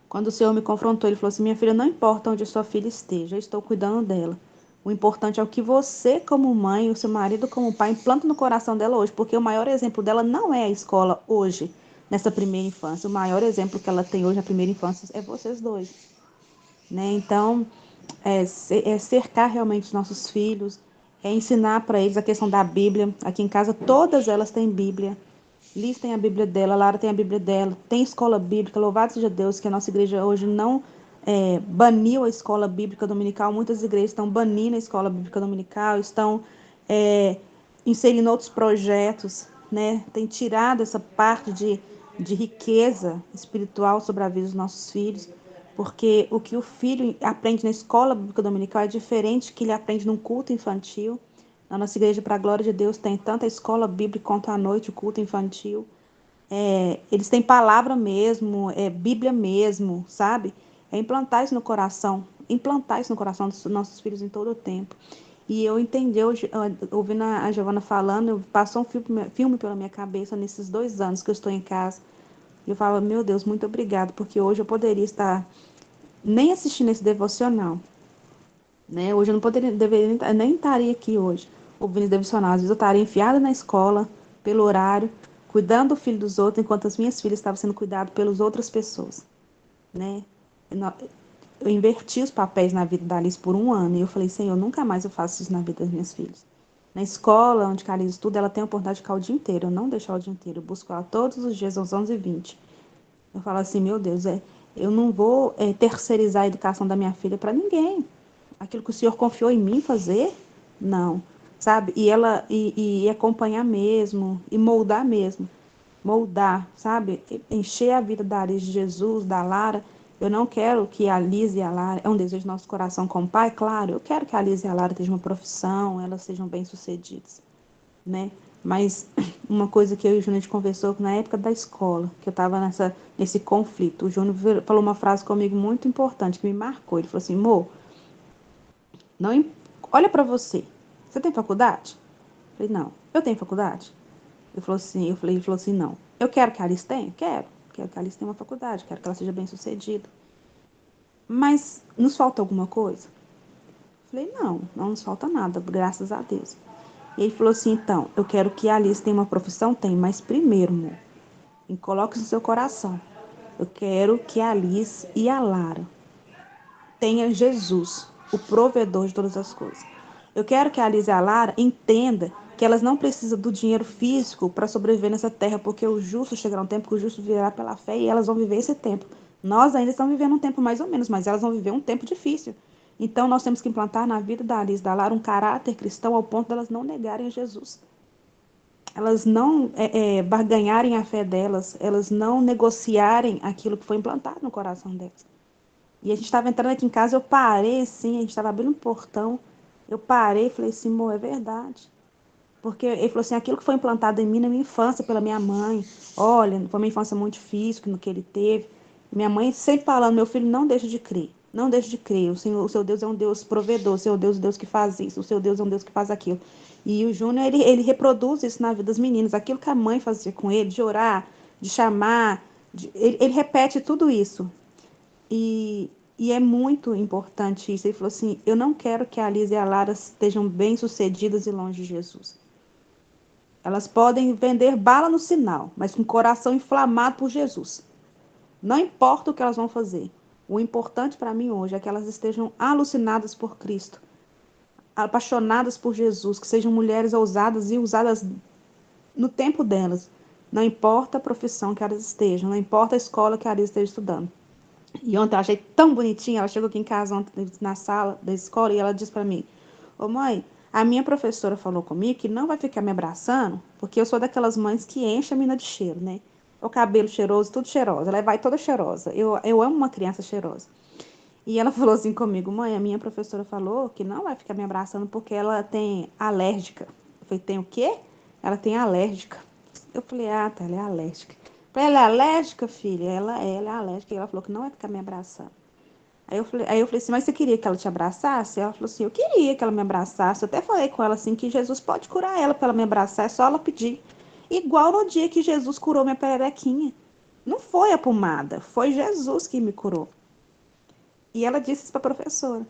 Quando o Senhor me confrontou, ele falou assim, minha filha, não importa onde a sua filha esteja, eu estou cuidando dela. O importante é o que você, como mãe, o seu marido, como pai, implanta no coração dela hoje, porque o maior exemplo dela não é a escola hoje, nessa primeira infância. O maior exemplo que ela tem hoje na primeira infância é vocês dois, né? Então, cercar realmente os nossos filhos, é ensinar para eles a questão da Bíblia. Aqui em casa, todas elas têm Bíblia. Liz tem a Bíblia dela, Lara tem a Bíblia dela, tem escola bíblica. Louvado seja Deus que a nossa igreja hoje não baniu a escola bíblica dominical. Muitas igrejas estão banindo a escola bíblica dominical, estão é, inserindo outros projetos, né? Tem tirado essa parte de riqueza espiritual sobre a vida dos nossos filhos, porque o que o filho aprende na escola bíblica dominical é diferente do que ele aprende num culto infantil. Na nossa igreja, para a glória de Deus, tem tanto a escola bíblica quanto à noite, o culto infantil. Eles têm palavra mesmo, Bíblia mesmo, sabe? É implantar isso no coração dos nossos filhos em todo o tempo. E eu entendi, ouvindo a Giovana falando, passou um filme pela minha cabeça nesses 2 anos que eu estou em casa. E eu falo, meu Deus, muito obrigado, porque hoje eu poderia estar nem assistindo esse devocional, né? Hoje eu não poderia, deveria, nem estaria aqui hoje ouvindo devocional. Às vezes eu estaria enfiada na escola, pelo horário, cuidando do filho dos outros, enquanto as minhas filhas estavam sendo cuidadas pelas outras pessoas, né? Eu inverti os papéis na vida da Alice por 1 ano e eu falei, Senhor, nunca mais eu faço isso na vida das minhas filhas. Na escola onde a Alice estuda, ela tem a oportunidade de ficar o dia inteiro. Eu não deixo ela o dia inteiro. Eu busco ela todos os dias às 11h20. Eu falo assim, meu Deus, eu não vou terceirizar a educação da minha filha para ninguém. Aquilo que o Senhor confiou em mim fazer, não, sabe? E acompanhar mesmo, e moldar mesmo. Moldar, sabe? Encher a vida da Alice de Jesus, da Lara. Eu não quero que a Liz e a Lara, é um desejo do nosso coração como pai, claro, eu quero que a Liz e a Lara tenham uma profissão, elas sejam bem-sucedidas, né? Mas uma coisa que eu e o Júnior a gente conversou na época da escola, que eu estava nesse conflito, o Júnior falou uma frase comigo muito importante, que me marcou. Ele falou assim, amor, não, olha para você, você tem faculdade? Eu falei, não. Eu tenho faculdade? Ele falou assim, não. Eu quero que a Alice tenha? Quero que a Alice tenha uma faculdade, quero que ela seja bem-sucedida. mas nos falta alguma coisa? Falei, não, não nos falta nada, graças a Deus. E ele falou assim, então, eu quero que a Alice tenha uma profissão, tem, mas primeiro, amor, e coloque isso no seu coração. Eu quero que a Alice e a Lara tenham Jesus, o provedor de todas as coisas. Eu quero que a Alice e a Lara entendam que elas não precisam do dinheiro físico para sobreviver nessa terra, porque o justo chegará um tempo que o justo virá pela fé e elas vão viver esse tempo. Nós ainda estamos vivendo um tempo mais ou menos, mas elas vão viver um tempo difícil. Então nós temos que implantar na vida da Alice e da Lara um caráter cristão ao ponto delas não negarem Jesus. Elas não barganharem a fé delas, elas não negociarem aquilo que foi implantado no coração delas. E a gente estava entrando aqui em casa, eu parei assim, a gente estava abrindo um portão, eu parei e falei assim, amor, é verdade. Porque ele falou assim, aquilo que foi implantado em mim na minha infância pela minha mãe, olha, foi uma infância muito difícil no que ele teve. Minha mãe sempre falando, meu filho, não deixa de crer, não deixa de crer. O Senhor, o seu Deus é um Deus provedor, o seu Deus é um Deus que faz isso, o seu Deus é um Deus que faz aquilo. E o Júnior, ele reproduz isso na vida das meninas, aquilo que a mãe fazia com ele, de orar, de chamar, ele repete tudo isso. E, e é muito importante isso. Ele falou assim, eu não quero que a Liz e a Lara estejam bem-sucedidas e longe de Jesus. Elas podem vender bala no sinal, mas com o coração inflamado por Jesus. Não importa o que elas vão fazer. O importante para mim hoje é que elas estejam alucinadas por Cristo, apaixonadas por Jesus, que sejam mulheres ousadas e usadas no tempo delas. Não importa a profissão que elas estejam, não importa a escola que elas estejam estudando. E ontem eu achei tão bonitinha, ela chegou aqui em casa ontem na sala da escola e ela disse para mim, ô mãe, a minha professora falou comigo que não vai ficar me abraçando, porque eu sou daquelas mães que enchem a mina de cheiro, né? O cabelo cheiroso, tudo cheirosa, ela vai toda cheirosa. Eu amo uma criança cheirosa. E ela falou assim comigo, mãe, a minha professora falou que não vai ficar me abraçando porque ela tem alérgica. Eu falei, tem o quê? Ela tem alérgica. Eu falei, ah, tá, ela é alérgica. Eu falei, ela é alérgica, filha? Ela é alérgica. E ela falou que não vai ficar me abraçando. Aí eu falei assim, mas você queria que ela te abraçasse? Ela falou assim, eu queria que ela me abraçasse. Eu até falei com ela assim, que Jesus pode curar ela para ela me abraçar, é só ela pedir. Igual no dia que Jesus curou minha pererequinha. Não foi a pomada, foi Jesus que me curou. E ela disse isso para a professora.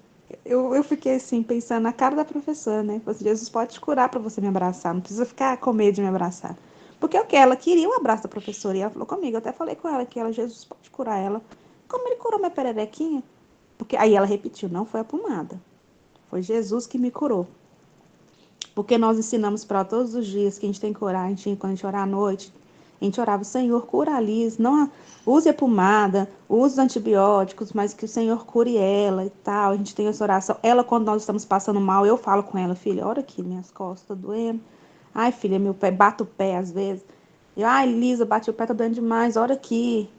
Eu fiquei assim, pensando na cara da professora, né? Falei assim, Jesus pode te curar para você me abraçar, não precisa ficar com medo de me abraçar. Porque o que? Ela queria o abraço da professora e ela falou comigo. Eu até falei com ela que Jesus pode curar ela. Como ele curou minha pererequinha? Porque aí ela repetiu, não foi a pomada. Foi Jesus que me curou. Porque nós ensinamos para ela todos os dias que a gente tem que orar, quando a gente orar à noite, a gente orava, Senhor, cura a Liz, não use a pomada, use os antibióticos, mas que o Senhor cure ela e tal. A gente tem essa oração. Ela, quando nós estamos passando mal, eu falo com ela, filha, olha aqui, minhas costas estão doendo. Ai, filha, meu pé, bato o pé às vezes. Ai, Lisa, bati o pé, tá doendo demais, olha aqui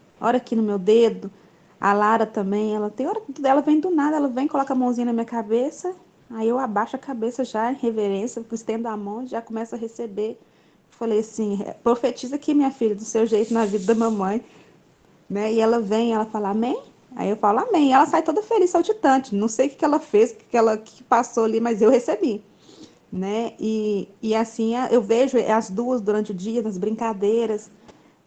no meu dedo. A Lara também, ela tem hora que ela vem do nada, ela vem, coloca a mãozinha na minha cabeça, aí eu abaixo a cabeça já em reverência, estendo a mão, já começa a receber. Falei assim, profetiza aqui, minha filha, do seu jeito na vida da mamãe, né? E ela vem, ela fala amém. Aí eu falo amém. E ela sai toda feliz, saltitante. Não sei o que ela fez, que passou ali, mas eu recebi, né? E assim, eu vejo as duas durante o dia, nas brincadeiras.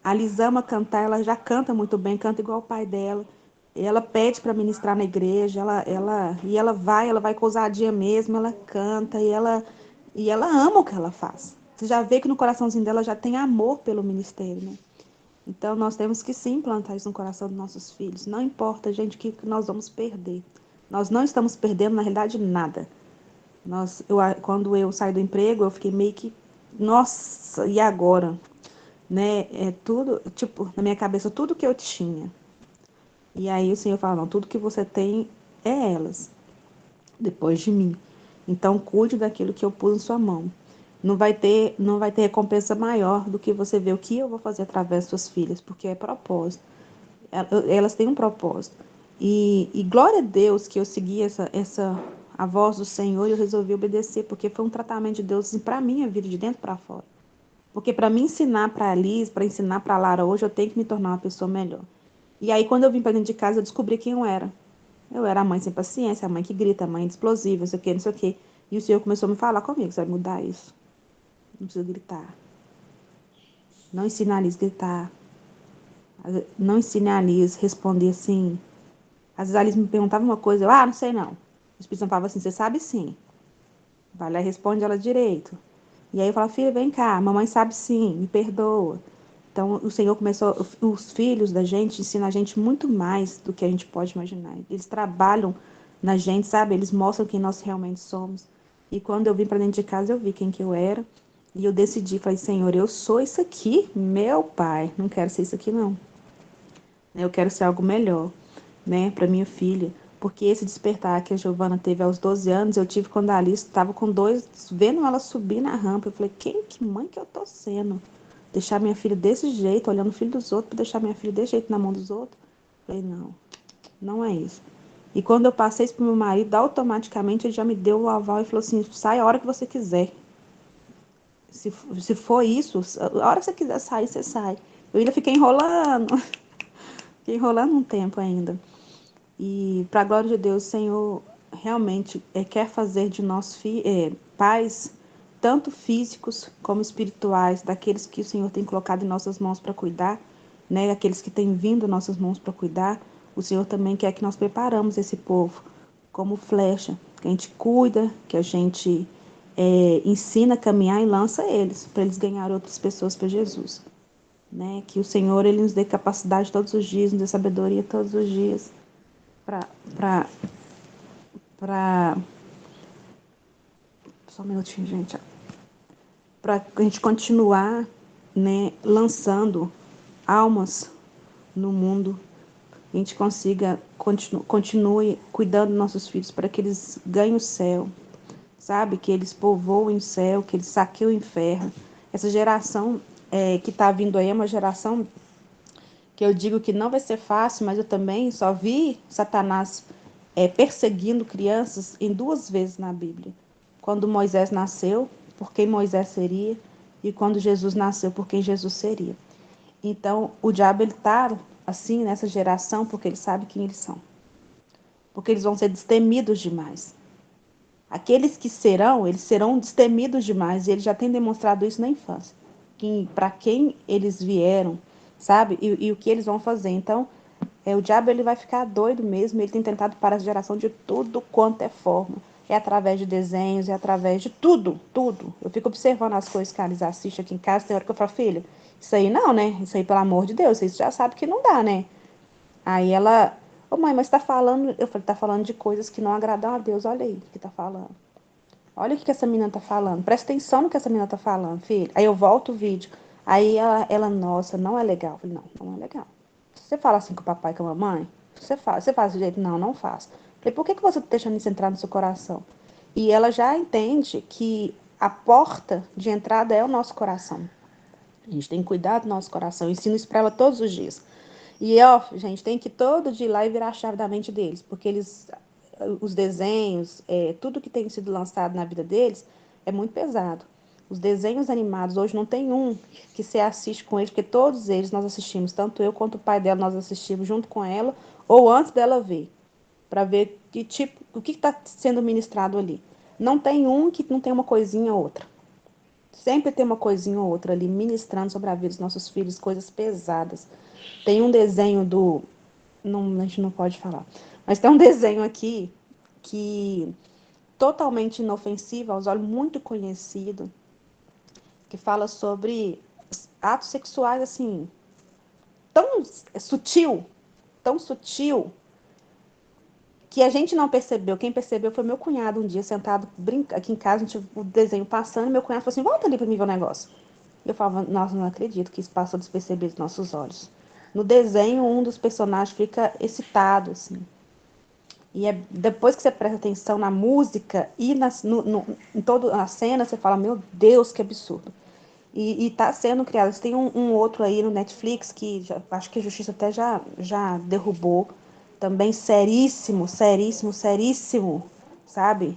A Liz ama cantar, ela já canta muito bem, canta igual o pai dela. Ela pede para ministrar na igreja, ela vai com ousadia mesmo, ela canta e ela ama o que ela faz. Você já vê que no coraçãozinho dela já tem amor pelo ministério, né? Então nós temos que sim plantar isso no coração dos nossos filhos. Não importa, gente, o que nós vamos perder. Nós não estamos perdendo, na realidade, nada. Quando eu saí do emprego, eu fiquei meio que, nossa, e agora? Né? É tudo, tipo, na minha cabeça, tudo que eu tinha. E aí o Senhor fala, não, tudo que você tem é elas, depois de mim. Então cuide daquilo que eu pus em sua mão. Não vai ter recompensa maior do que você ver o que eu vou fazer através das suas filhas, porque é propósito. Elas têm um propósito. E glória a Deus que eu segui a voz do Senhor e eu resolvi obedecer, porque foi um tratamento de Deus assim, para minha vida, de dentro para fora. Porque para me ensinar para a Liz, para ensinar para a Lara hoje, eu tenho que me tornar uma pessoa melhor. E aí, quando eu vim para dentro de casa, eu descobri quem eu era. Eu era a mãe sem paciência, a mãe que grita, a mãe explosiva, não sei o quê, não sei o quê. E o Senhor começou a me falar comigo, você vai mudar isso. Não precisa gritar. Não ensine a Liz a gritar. Não ensine a Liz a responder assim, Às vezes a Alice me perguntava uma coisa, eu, não sei não. O Espírito Santo falava assim, você sabe sim. Vai lá e responde ela direito. E aí eu falava, filha, vem cá, mamãe sabe sim, me perdoa. Então o Senhor começou, os filhos da gente ensinam a gente muito mais do que a gente pode imaginar. Eles trabalham na gente, sabe? Eles mostram quem nós realmente somos. E quando eu vim para dentro de casa, eu vi quem que eu era. E eu decidi, falei, Senhor, eu sou isso aqui, meu pai. Não quero ser isso aqui, não. Eu quero ser algo melhor, né, para minha filha. Porque esse despertar que a Giovana teve aos 12 anos, eu tive quando a Alice estava com 2, vendo ela subir na rampa. Eu falei, que mãe que eu tô sendo? Deixar minha filha desse jeito, olhando o filho dos outros, para deixar minha filha desse jeito na mão dos outros? Eu falei, não, não é isso. E quando eu passei isso pro meu marido, automaticamente ele já me deu o aval e falou assim, sai a hora que você quiser. Se for isso, a hora que você quiser sair, você sai. Eu ainda fiquei enrolando, fiquei enrolando um tempo ainda. E, para a glória de Deus, o Senhor realmente quer fazer de nós pais, tanto físicos como espirituais, daqueles que o Senhor tem colocado em nossas mãos para cuidar, né? Aqueles que têm vindo em nossas mãos para cuidar. O Senhor também quer que nós preparamos esse povo como flecha, que a gente cuida, que a gente ensina a caminhar e lança eles, para eles ganharem outras pessoas para Jesus. Né? Que o Senhor ele nos dê capacidade todos os dias, nos dê sabedoria todos os dias para só um minutinho, gente, para a gente continuar, né, lançando almas no mundo, a gente consiga continue cuidando dos nossos filhos para que eles ganhem o céu, sabe, que eles povoem o céu, que eles saqueiem o inferno. Essa geração que está vindo aí é uma geração que eu digo que não vai ser fácil, mas eu também só vi Satanás perseguindo crianças em 2 vezes na Bíblia. Quando Moisés nasceu, por quem Moisés seria, e quando Jesus nasceu, por quem Jesus seria. Então, o diabo está assim nessa geração porque ele sabe quem eles são. Porque eles vão ser destemidos demais. Aqueles que serão, eles serão destemidos demais, e ele já tem demonstrado isso na infância. Para quem eles vieram, sabe? E o que eles vão fazer. Então, o diabo ele vai ficar doido mesmo, ele tem tentado parar a geração de tudo quanto é forma. É através de desenhos, é através de tudo, tudo. Eu fico observando as coisas que a Alice assiste aqui em casa, tem hora que eu falo, filha, isso aí não, né? Isso aí, pelo amor de Deus, você já sabe que não dá, né? Aí ela, mãe, mas tá falando, eu falei, tá falando de coisas que não agradam a Deus, olha aí o que tá falando. Olha o que essa menina tá falando, presta atenção no que essa menina tá falando, filha. Aí eu volto o vídeo, aí nossa, não é legal. Eu falei, não é legal. Você fala assim com o papai e com a mamãe? Você faz desse jeito? Não, não faço. Falei, por que você está deixando isso entrar no seu coração? E ela já entende que a porta de entrada é o nosso coração. A gente tem que cuidar do nosso coração. Eu ensino isso para ela todos os dias. E, gente, tem que todo dia ir lá e virar a chave da mente deles, porque os desenhos, tudo que tem sido lançado na vida deles é muito pesado. Os desenhos animados, hoje não tem um que você assiste com eles, porque todos eles nós assistimos, tanto eu quanto o pai dela, nós assistimos junto com ela, ou antes dela ver, para ver que tipo, o que está sendo ministrado ali. Não tem um que não tem uma coisinha ou outra. Sempre tem uma coisinha ou outra ali ministrando sobre a vida dos nossos filhos, coisas pesadas. Tem um desenho não, a gente não pode falar, mas tem um desenho aqui que totalmente inofensivo aos olhos, muito conhecido, que fala sobre atos sexuais assim, tão tão sutil, que a gente não percebeu. Quem percebeu foi meu cunhado um dia, sentado aqui em casa, a gente, o desenho passando, e meu cunhado falou assim, volta ali para mim ver o negócio. E eu falava, nossa, não acredito que isso passou despercebido nos nossos olhos. No desenho, um dos personagens fica excitado, assim. E depois que você presta atenção na música e em toda a cena, você fala, meu Deus, que absurdo. E tá sendo criado. Tem um outro aí no Netflix que acho que a Justiça até já derrubou. Também seríssimo, seríssimo, seríssimo, sabe?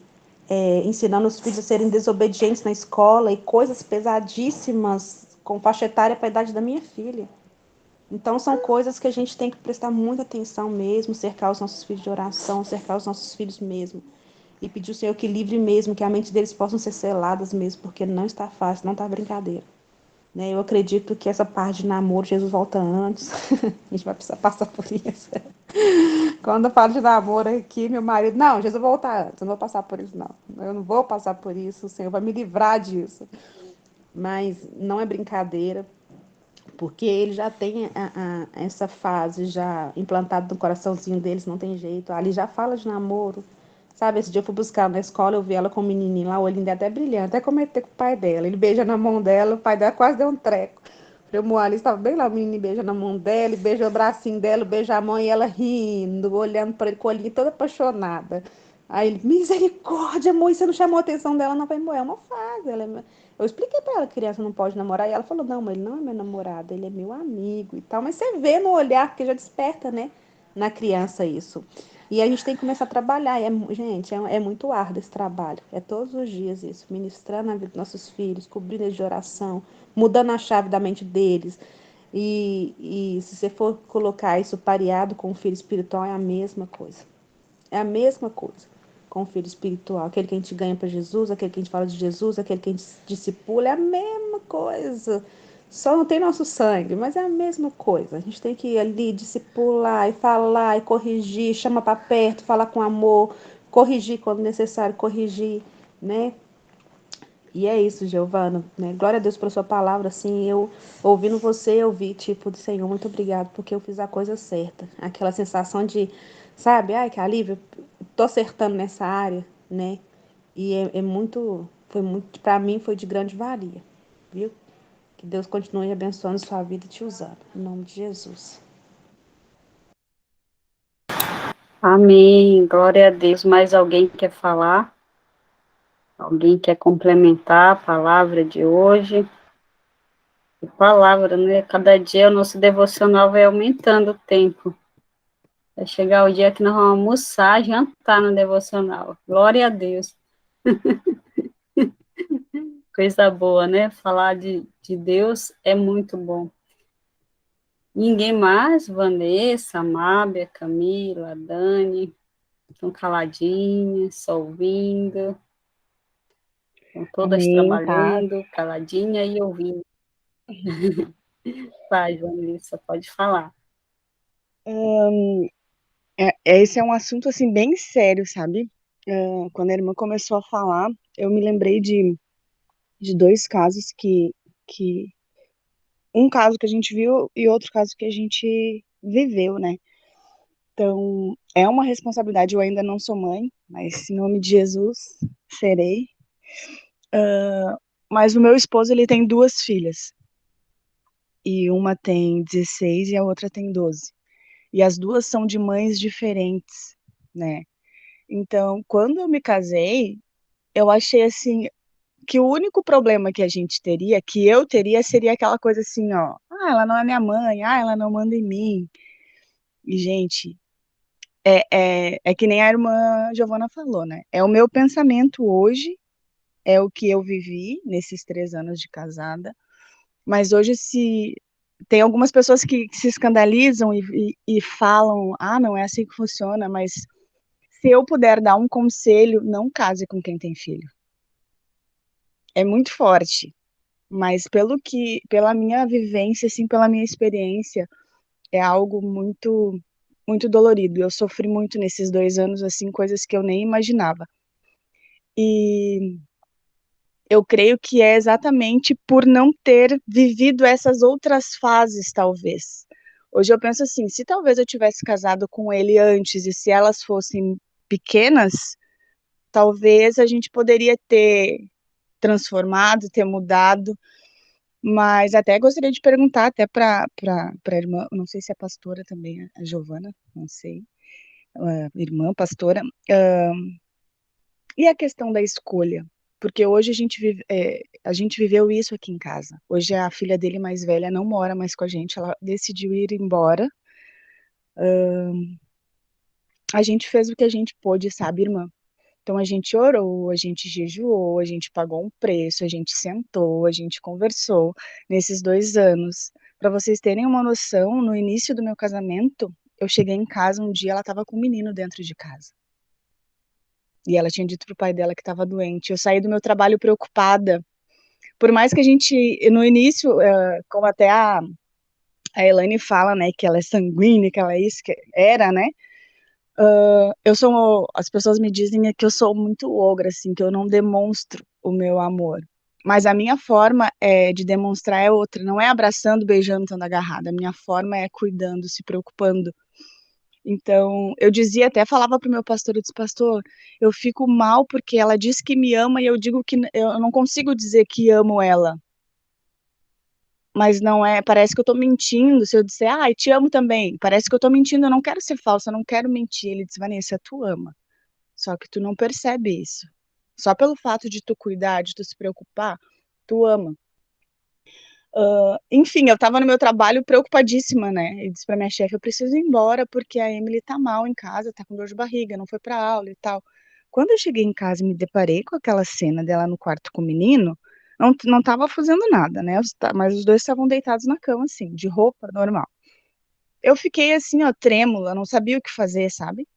Ensinando os filhos a serem desobedientes na escola e coisas pesadíssimas com faixa etária para a idade da minha filha. Então, são coisas que a gente tem que prestar muita atenção mesmo, cercar os nossos filhos de oração, cercar os nossos filhos mesmo. E pedir ao Senhor que livre mesmo, que a mente deles possam ser seladas mesmo, porque não está fácil, não está brincadeira. Né? Eu acredito que essa parte de namoro, Jesus volta antes. A gente vai precisar passar por isso. Quando eu falo de namoro aqui, meu marido, não, Jesus, eu vou voltar antes, eu não vou passar por isso, não. Eu não vou passar por isso, o Senhor vai me livrar disso. Mas não é brincadeira, porque ele já tem essa fase já implantada no coraçãozinho deles, não tem jeito. Ali já fala de namoro. Sabe, esse dia eu fui buscar ela na escola, eu vi ela com o menininho lá, o olhinho dela até brilhante, até comentei com o pai dela. Ele beija na mão dela, o pai dela quase deu um treco. Falei, o Moali estava bem lá, o menino beija na mão dela, beija o bracinho dela, beija a mão e ela rindo, olhando para ele com o olhinho toda apaixonada. Aí ele, misericórdia, amor, você não chamou a atenção dela, não. Eu falei, é uma fase. Eu expliquei para ela que criança não pode namorar, e ela falou, não, mas ele não é meu namorado, ele é meu amigo e tal. Mas você vê no olhar, porque já desperta, né, na criança isso. E a gente tem que começar a trabalhar. Gente, é muito árduo esse trabalho. É todos os dias isso. Ministrando a vida dos nossos filhos, cobrindo eles de oração, mudando a chave da mente deles. E se você for colocar isso pareado com o filho espiritual, é a mesma coisa. É a mesma coisa com o filho espiritual. Aquele que a gente ganha para Jesus, aquele que a gente fala de Jesus, aquele que a gente discipula, é a mesma coisa. Só não tem nosso sangue, mas é a mesma coisa. A gente tem que ir ali discipular e falar e corrigir, chama para perto, falar com amor, corrigir quando necessário, corrigir, né? E é isso, Giovana, né? Glória a Deus pela sua palavra, assim, eu ouvindo você, eu vi, tipo, do Senhor, muito obrigado, porque eu fiz a coisa certa. Aquela sensação de, sabe, ai, que alívio, tô acertando nessa área, né? E é muito, foi muito, pra mim foi de grande valia, viu? Que Deus continue abençoando sua vida e te usando, em nome de Jesus. Amém. Glória a Deus. Mais alguém quer falar? Alguém quer complementar a palavra de hoje? Que palavra, né? Cada dia o nosso devocional vai aumentando o tempo. Vai chegar o dia que nós vamos almoçar, jantar no devocional. Glória a Deus. Coisa boa, né? Falar de Deus é muito bom. Ninguém mais, Vanessa, Mábia, Camila, Dani, estão caladinhas, só ouvindo, estão todas Amém, tá? trabalhando, caladinha e ouvindo. Vai, Vanessa, pode falar. Esse é um assunto, assim, bem sério, sabe? Quando a irmã começou a falar, eu me lembrei de dois casos que... Um caso que a gente viu e outro caso que a gente viveu, né? Então, é uma responsabilidade, eu ainda não sou mãe, mas em nome de Jesus, serei. Mas o meu esposo, ele tem duas filhas. E uma tem 16 e a outra tem 12. E as duas são de mães diferentes, né? Então, quando eu me casei, eu achei assim que o único problema que a gente teria, que eu teria, seria aquela coisa assim, ó, ah, ela não é minha mãe, ah, ela não manda em mim. E, gente, é que nem a irmã Giovana falou, né? É o meu pensamento hoje, é o que eu vivi nesses 3 anos de casada, mas hoje se tem algumas pessoas que se escandalizam e falam, ah, não é assim que funciona, mas se eu puder dar um conselho, não case com quem tem filho. É muito forte, mas pela minha vivência, assim, pela minha experiência, é algo muito, muito dolorido. Eu sofri muito nesses 2 anos, assim, coisas que eu nem imaginava. E eu creio que é exatamente por não ter vivido essas outras fases, talvez. Hoje eu penso assim, se talvez eu tivesse casado com ele antes e se elas fossem pequenas, talvez a gente poderia ter transformado, ter mudado, mas até gostaria de perguntar até para a irmã, não sei se é pastora também, a Giovana, não sei, irmã, pastora, e a questão da escolha? Porque hoje a gente viveu isso aqui em casa. Hoje a filha dele mais velha não mora mais com a gente, ela decidiu ir embora. A gente fez o que a gente pôde, sabe, irmã? Então a gente orou, a gente jejuou, a gente pagou um preço, a gente sentou, a gente conversou nesses 2 anos. Para vocês terem uma noção, no início do meu casamento, eu cheguei em casa um dia, ela estava com um menino dentro de casa. E ela tinha dito pro pai dela que estava doente. Eu saí do meu trabalho preocupada. Por mais que a gente, no início, como até a Elaine fala, né, que ela é sanguínea, que ela é isso, que era, né? As pessoas me dizem que eu sou muito ogra, assim, que eu não demonstro o meu amor. Mas a minha forma de demonstrar é outra, não é abraçando, beijando, estando agarrada. A minha forma é cuidando, se preocupando. Então, eu dizia, até falava pro meu pastor, eu disse, pastor, eu fico mal porque ela diz que me ama e eu digo que eu não consigo dizer que amo ela. Mas não é, parece que eu tô mentindo, se eu disser, te amo também, parece que eu tô mentindo, eu não quero ser falsa, eu não quero mentir. Ele disse, Vanessa, tu ama, só que tu não percebe isso. Só pelo fato de tu cuidar, de tu se preocupar, tu ama. Enfim, eu tava no meu trabalho preocupadíssima, né? E disse pra minha chefe, eu preciso ir embora porque a Emily tá mal em casa, tá com dor de barriga, não foi pra aula e tal. Quando eu cheguei em casa e me deparei com aquela cena dela no quarto com o menino, não tava fazendo nada, né? Mas os dois estavam deitados na cama, assim, de roupa normal. Eu fiquei assim, ó, trêmula, não sabia o que fazer, sabe?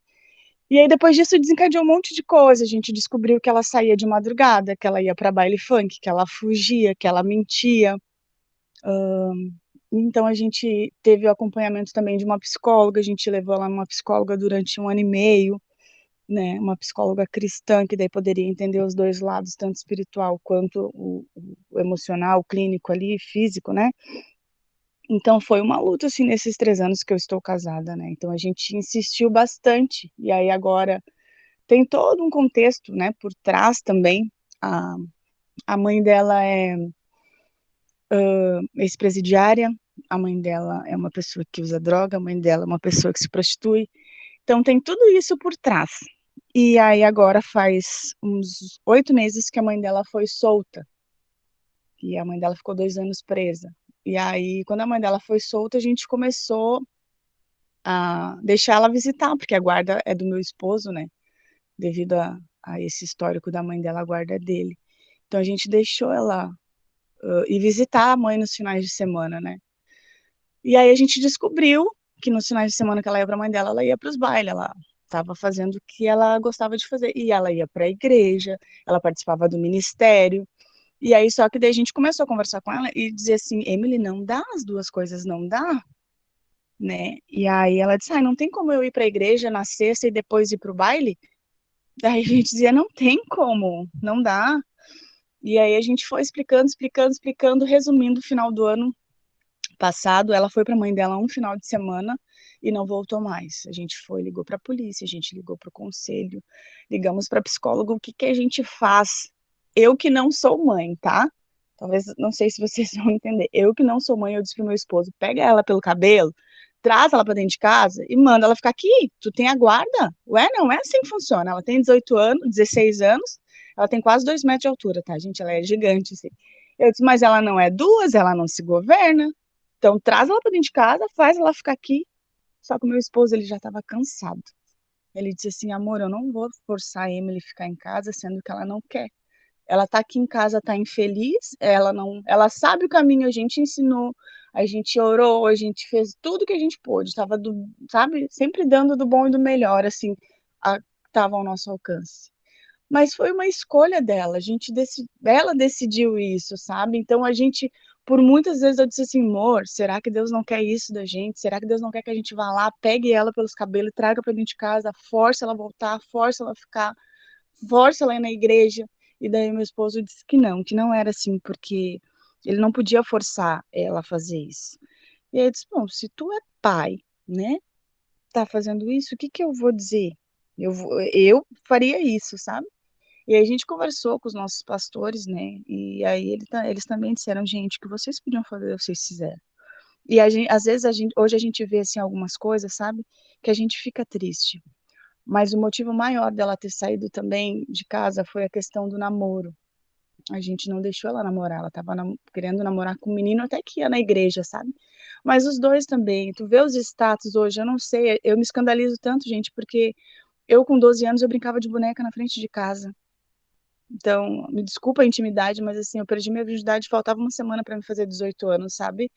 E aí depois disso desencadeou um monte de coisa. A gente descobriu que ela saía de madrugada, que ela ia pra baile funk, que ela fugia, que ela mentia. Então a gente teve o acompanhamento também de uma psicóloga, a gente levou ela numa psicóloga durante 1 ano e meio, né, uma psicóloga cristã, que daí poderia entender os dois lados, tanto espiritual quanto o emocional, o clínico ali, físico, né. Então foi uma luta, assim, nesses 3 anos que eu estou casada, né, então a gente insistiu bastante, e aí agora tem todo um contexto, né, por trás também. A mãe dela é ex-presidiária, a mãe dela é uma pessoa que usa droga, a mãe dela é uma pessoa que se prostitui. Então tem tudo isso por trás. E aí agora faz uns 8 meses que a mãe dela foi solta. E a mãe dela ficou 2 anos presa. E aí, quando a mãe dela foi solta, a gente começou a deixar ela visitar, porque a guarda é do meu esposo, né? Devido a esse histórico da mãe dela, a guarda é dele. Então a gente deixou ela ir visitar a mãe nos finais de semana, né? E aí a gente descobriu que nos finais de semana que ela ia para a mãe dela, ela ia para os bailes, ela estava fazendo o que ela gostava de fazer. E ela ia para a igreja, ela participava do ministério. E aí, só que daí a gente começou a conversar com ela e dizer assim, Emily, não dá, as duas coisas não dá, né? E aí ela disse, não tem como eu ir para a igreja na sexta e depois ir para o baile? Daí a gente dizia, não tem como, não dá. E aí a gente foi explicando, explicando, explicando, resumindo, o final do ano passado, ela foi para a mãe dela um final de semana e não voltou mais. A gente foi, ligou para a polícia, a gente ligou para o conselho, ligamos para psicólogo, o que que a gente faz? Eu que não sou mãe, tá? Talvez, não sei se vocês vão entender. Eu que não sou mãe, eu disse pro meu esposo, pega ela pelo cabelo, traz ela para dentro de casa e manda ela ficar aqui. Tu tem a guarda? Ué, não é assim que funciona. Ela tem 18 anos, 16 anos, ela tem quase 2 metros de altura, tá, gente? Ela é gigante, assim. Eu disse, mas ela não é duas, ela não se governa. Então, traz ela para dentro de casa, faz ela ficar aqui. Só que o meu esposo, ele já estava cansado. Ele disse assim, amor, eu não vou forçar a Emily a ficar em casa, sendo que ela não quer. Ela está aqui em casa, está infeliz, ela sabe o caminho, a gente ensinou, a gente orou, a gente fez tudo que a gente pôde, estava, sabe, sempre dando do bom e do melhor, assim, estava ao nosso alcance. Mas foi uma escolha dela, ela decidiu isso, sabe? Então a gente, por muitas vezes eu disse assim, amor, será que Deus não quer isso da gente? Será que Deus não quer que a gente vá lá, pegue ela pelos cabelos, traga para dentro de casa, force ela a voltar, force ela a ficar, force ela a ir na igreja? E daí meu esposo disse que não era assim, porque ele não podia forçar ela a fazer isso. E aí eu disse, bom, se tu é pai, né, tá fazendo isso, o que que eu vou dizer? Eu faria isso, sabe? E aí a gente conversou com os nossos pastores, né? E aí eles também disseram, gente, o que vocês podiam fazer, vocês fizeram. E às vezes hoje a gente vê assim algumas coisas, sabe? Que a gente fica triste. Mas o motivo maior dela ter saído também de casa foi a questão do namoro. A gente não deixou ela namorar, ela estava querendo namorar com um menino até que ia na igreja, sabe? Mas os dois também. Tu vê os status hoje, eu não sei, eu me escandalizo tanto, gente, porque eu com 12 anos eu brincava de boneca na frente de casa. Então, me desculpa a intimidade, mas assim, eu perdi minha virgindade, faltava uma semana para me fazer 18 anos, sabe?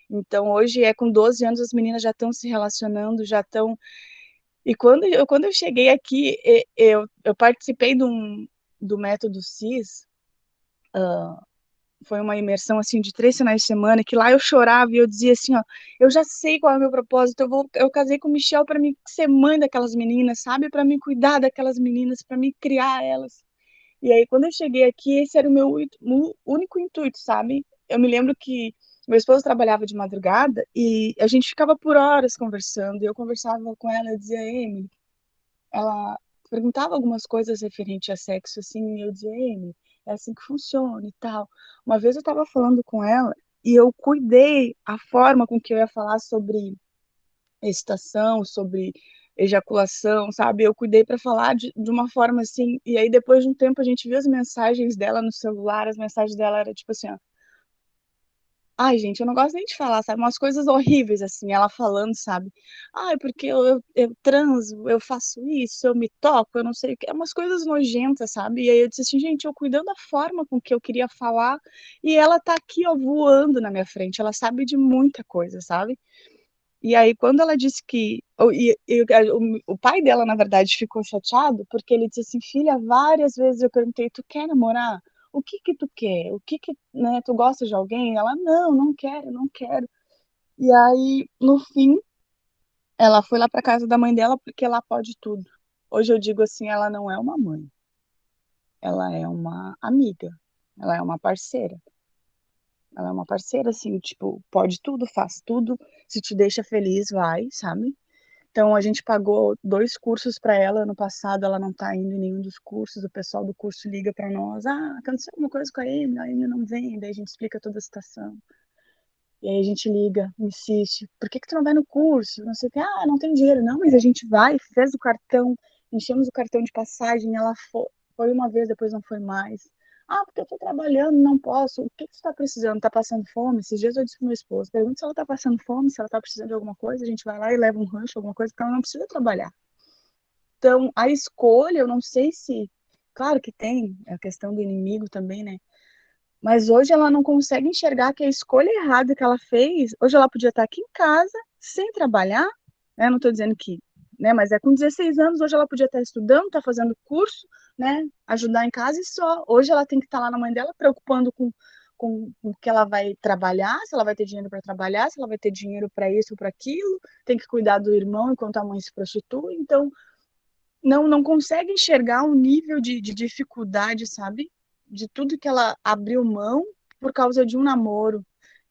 Então, hoje com 12 anos as meninas já estão se relacionando, já estão. E quando eu cheguei aqui, eu participei do método CIS, foi uma imersão, assim, de 3 finais de semana, que lá eu chorava e eu dizia assim, ó, eu já sei qual é o meu propósito, eu casei com o Michel para me ser mãe daquelas meninas, sabe? Para me cuidar daquelas meninas, para me criar elas. E aí, quando eu cheguei aqui, esse era o meu único intuito, sabe? Eu me lembro que meu esposo trabalhava de madrugada e a gente ficava por horas conversando, e eu conversava com ela, eu dizia, Emily, ela perguntava algumas coisas referente a sexo, assim, e eu dizia, Amy, é assim que funciona e tal. Uma vez eu estava falando com ela e eu cuidei a forma com que eu ia falar sobre excitação, sobre ejaculação, sabe? Eu cuidei para falar de uma forma assim, e aí depois de um tempo a gente viu as mensagens dela no celular, as mensagens dela era tipo assim, ó, ai, gente, eu não gosto nem de falar, sabe? Umas coisas horríveis, assim, ela falando, sabe? Ai, porque eu transo, eu faço isso, eu me toco, eu não sei o que. É umas coisas nojentas, sabe? E aí eu disse assim, gente, eu cuidando da forma com que eu queria falar, e ela tá aqui, ó, voando na minha frente. Ela sabe de muita coisa, sabe? E aí, quando ela disse que. O pai dela, na verdade, ficou chateado, porque ele disse assim: filha, várias vezes eu perguntei, tu quer namorar? O que que tu quer? O que que, né, tu gosta de alguém? Ela, não, não quero, não quero. E aí, no fim, ela foi lá para casa da mãe dela, porque lá pode tudo. Hoje eu digo assim: ela não é uma mãe, ela é uma amiga, ela é uma parceira. Ela é uma parceira, assim, tipo, pode tudo, faz tudo, se te deixa feliz, vai, sabe? Então, a gente pagou 2 cursos para ela ano passado, ela não está indo em nenhum dos cursos, o pessoal do curso liga para nós, aconteceu alguma coisa com a Amy não vem, daí a gente explica toda a situação. E aí a gente liga, insiste, por que que tu não vai no curso? Não sei o que, não tem dinheiro. Não, mas a gente vai, fez o cartão, enchemos o cartão de passagem, ela foi uma vez, depois não foi mais. Porque eu tô trabalhando, não posso. O que que tu tá precisando? Tá passando fome? Esses dias eu disse pro meu esposo, pergunta se ela tá passando fome, se ela tá precisando de alguma coisa, a gente vai lá e leva um rancho, alguma coisa, porque ela não precisa trabalhar. Então, a escolha, eu não sei se... Claro que tem a questão do inimigo também, né? Mas hoje ela não consegue enxergar que a escolha errada que ela fez, hoje ela podia estar aqui em casa, sem trabalhar, né? Não estou dizendo que, né? Mas é com 16 anos, hoje ela podia estar estudando, estar fazendo curso, né? Ajudar em casa e só. Hoje ela tem que estar lá na mãe dela, preocupando com o que ela vai trabalhar, se ela vai ter dinheiro para trabalhar, se ela vai ter dinheiro para isso ou para aquilo, tem que cuidar do irmão enquanto a mãe se prostitui, então não consegue enxergar um nível de dificuldade, sabe? De tudo que ela abriu mão por causa de um namoro.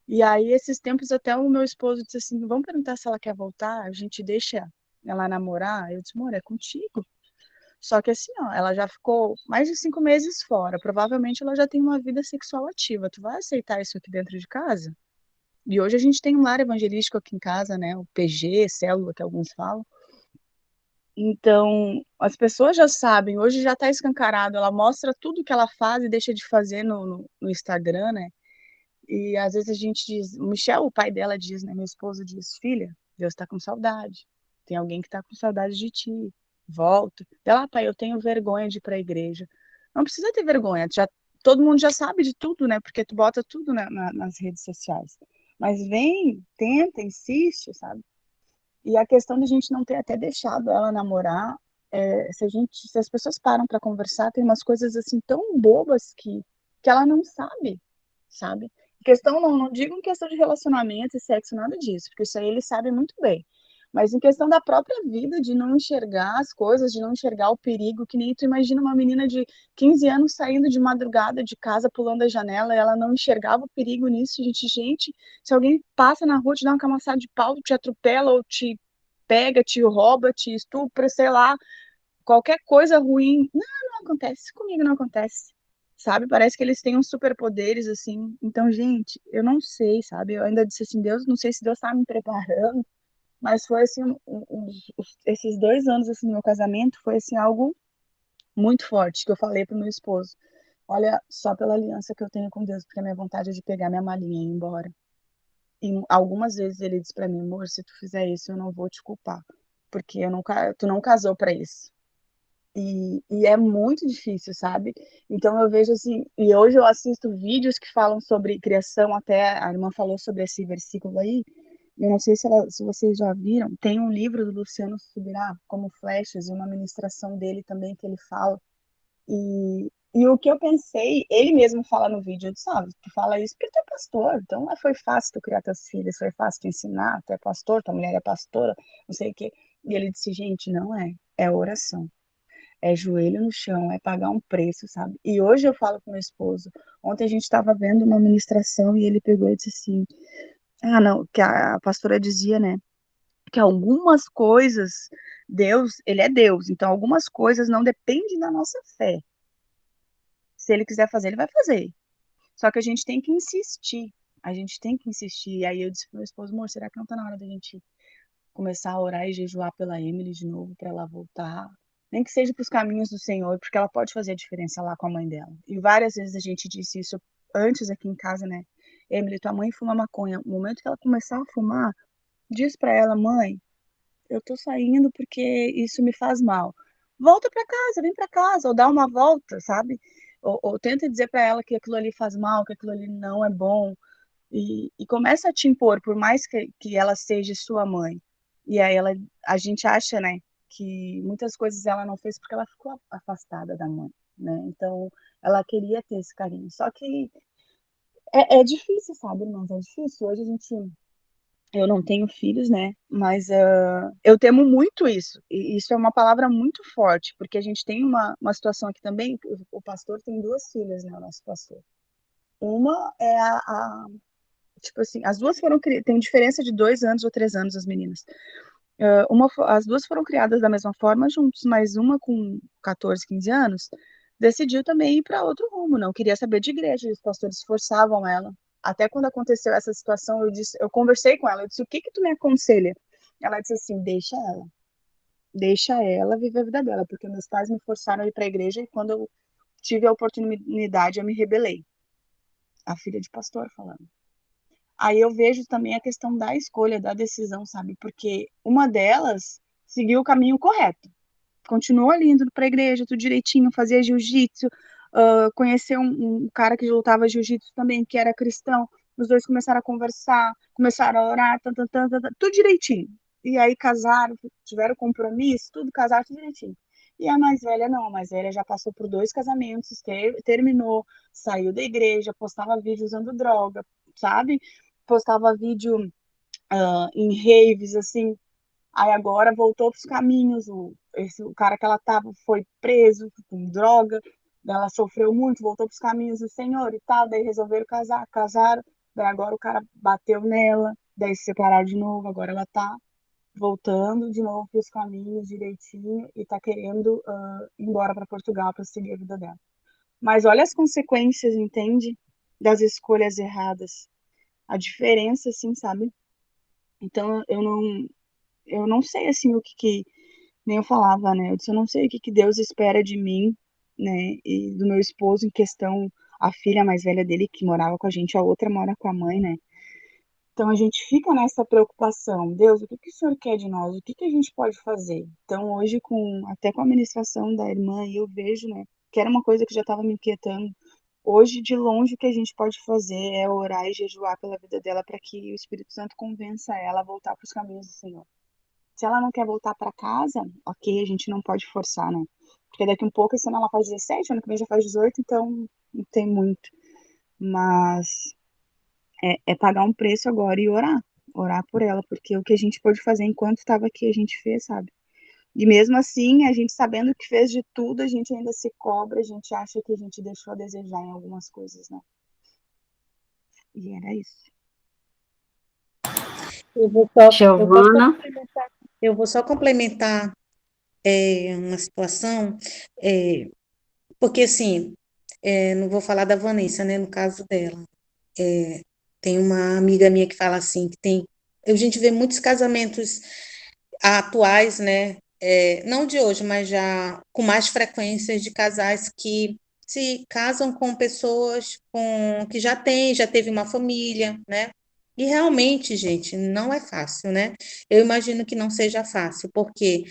E aí, esses tempos, até o meu esposo disse assim: vamos perguntar se ela quer voltar, a gente deixa ela namorar? Eu disse: amor, é contigo. Só que assim, ó, ela já ficou mais de 5 meses fora. Provavelmente ela já tem uma vida sexual ativa. Tu vai aceitar isso aqui dentro de casa? E hoje a gente tem um lar evangelístico aqui em casa, né? O PG, célula, que alguns falam. Então, as pessoas já sabem, hoje já está escancarado, ela mostra tudo que ela faz e deixa de fazer no Instagram, né? E às vezes a gente diz, o Michel, o pai dela diz, né? Meu esposo diz, filha, Deus está com saudade. Tem alguém que está com saudade de ti. Volta. Ela, pai, eu tenho vergonha de ir para a igreja. Não precisa ter vergonha, já, todo mundo já sabe de tudo, né? Porque tu bota tudo nas redes sociais. Mas vem, tenta, insiste, sabe? E a questão de a gente não ter até deixado ela namorar, se as pessoas param para conversar, tem umas coisas assim tão bobas que ela não sabe, sabe? Questão, não digo em questão de relacionamento e sexo, nada disso, porque isso aí ele sabe muito bem. Mas em questão da própria vida, de não enxergar as coisas, de não enxergar o perigo, que nem tu imagina uma menina de 15 anos saindo de madrugada de casa, pulando a janela, e ela não enxergava o perigo nisso, gente, se alguém passa na rua, te dá uma camaçada de pau, te atropela ou te pega, te rouba, te estupra, sei lá, qualquer coisa ruim. Não acontece, comigo não acontece. Sabe? Parece que eles têm uns superpoderes, assim. Então, gente, eu não sei, sabe? Eu ainda disse assim, Deus, não sei se Deus tá me preparando, mas foi assim, esses 2 anos, assim, do meu casamento, foi assim, algo muito forte, que eu falei pro meu esposo. Olha, só pela aliança que eu tenho com Deus, porque a minha vontade é de pegar minha malinha e ir embora. E algumas vezes ele disse para mim, amor, se tu fizer isso, eu não vou te culpar, porque tu não casou para isso. E é muito difícil, sabe? Então eu vejo assim, e hoje eu assisto vídeos que falam sobre criação, até a irmã falou sobre esse versículo aí. Eu não sei se vocês já viram, tem um livro do Luciano Subirá, Como Flechas, e uma ministração dele também que ele fala. E E o que eu pensei, ele mesmo fala no vídeo, eu disse, tu fala isso porque tu é pastor, então foi fácil tu criar teus filhos, foi fácil tu ensinar, tu é pastor, tua mulher é pastora, não sei o quê. E ele disse, gente, não é oração, é joelho no chão, é pagar um preço, sabe? E hoje eu falo com meu esposo, ontem a gente estava vendo uma ministração e ele pegou e disse assim, não, que a pastora dizia, né, que algumas coisas, Deus, ele é Deus, então algumas coisas não dependem da nossa fé. Se ele quiser fazer, ele vai fazer. Só que a gente tem que insistir. A gente tem que insistir. E aí eu disse pro meu esposo, amor, será que não tá na hora da gente começar a orar e jejuar pela Emily de novo, para ela voltar? Nem que seja para os caminhos do Senhor, porque ela pode fazer a diferença lá com a mãe dela. E várias vezes a gente disse isso antes aqui em casa, né? Emily, tua mãe fuma maconha. No momento que ela começar a fumar, diz para ela, mãe, eu tô saindo porque isso me faz mal. Volta para casa, vem para casa, ou dá uma volta, sabe? Ou tenta dizer para ela que aquilo ali faz mal, que aquilo ali não é bom, e começa a te impor, por mais que ela seja sua mãe. E aí a gente acha, né, que muitas coisas ela não fez porque ela ficou afastada da mãe, né? Então ela queria ter esse carinho. Só que é difícil, sabe, irmãos? É difícil. Hoje a gente eu não tenho filhos, né? Mas eu temo muito isso. E isso é uma palavra muito forte, porque a gente tem uma situação aqui também. O pastor tem duas filhas, né? O nosso pastor. Uma é tipo assim, as duas foram tem diferença de 2 anos ou 3 anos as meninas. As duas foram criadas da mesma forma juntos, mas uma com 14, 15 anos decidiu também ir para outro rumo, não queria saber de igreja, os pastores forçavam ela. Até quando aconteceu essa situação, eu conversei com ela, eu disse, o que que tu me aconselha? Ela disse assim, deixa ela viver a vida dela, porque meus pais me forçaram a ir para a igreja e quando eu tive a oportunidade eu me rebelei. A filha de pastor falando. Aí eu vejo também a questão da escolha, da decisão, sabe? Porque uma delas seguiu o caminho correto. Continuou ali indo para a igreja, tudo direitinho, fazia jiu-jitsu, conheceu um cara que lutava jiu-jitsu também, que era cristão. Os dois começaram a conversar, começaram a orar, tudo direitinho. E aí casaram, tiveram compromisso, tudo casaram, tudo direitinho. E a mais velha não, a mais velha já passou por 2 casamentos, terminou, saiu da igreja, postava vídeo usando droga, sabe? Postava vídeo em raves, assim. Aí agora voltou para os caminhos. O cara que ela estava foi preso com droga. Ela sofreu muito, voltou para os caminhos do Senhor e tal. Daí resolveram casar, casaram. Daí agora o cara bateu nela, daí se separaram de novo. Agora ela tá voltando de novo para os caminhos direitinho e tá querendo ir embora para Portugal para seguir a vida dela. Mas olha as consequências, entende? Das escolhas erradas. A diferença, assim, sabe? Então eu não sei assim nem eu falava, né? Eu disse, eu não sei o que Deus espera de mim, né? E do meu esposo em questão, a filha mais velha dele que morava com a gente, a outra mora com a mãe, né? Então a gente fica nessa preocupação, Deus, o que o Senhor quer de nós? O que a gente pode fazer? Então hoje até com a ministração da irmã, eu vejo, né, que era uma coisa que já estava me inquietando. Hoje, de longe, o que a gente pode fazer é orar e jejuar pela vida dela para que o Espírito Santo convença ela a voltar para os caminhos do Senhor. Se ela não quer voltar para casa, ok, a gente não pode forçar, né? Porque daqui um pouco, esse ano ela faz 17, ano que vem já faz 18, então não tem muito. Mas é pagar um preço agora e orar por ela, porque o que a gente pôde fazer enquanto estava aqui, a gente fez, sabe? E mesmo assim, a gente sabendo que fez de tudo, a gente ainda se cobra, a gente acha que a gente deixou a desejar em algumas coisas, né? E era isso. Eu vou só, Giovana, eu vou só complementar uma situação, porque assim, não vou falar da Vanessa, né, no caso dela. Tem uma amiga minha que fala assim, a gente vê muitos casamentos atuais, né, não de hoje, mas já com mais frequências de casais que se casam com pessoas que já teve uma família, né? E realmente, gente, não é fácil, né? Eu imagino que não seja fácil, porque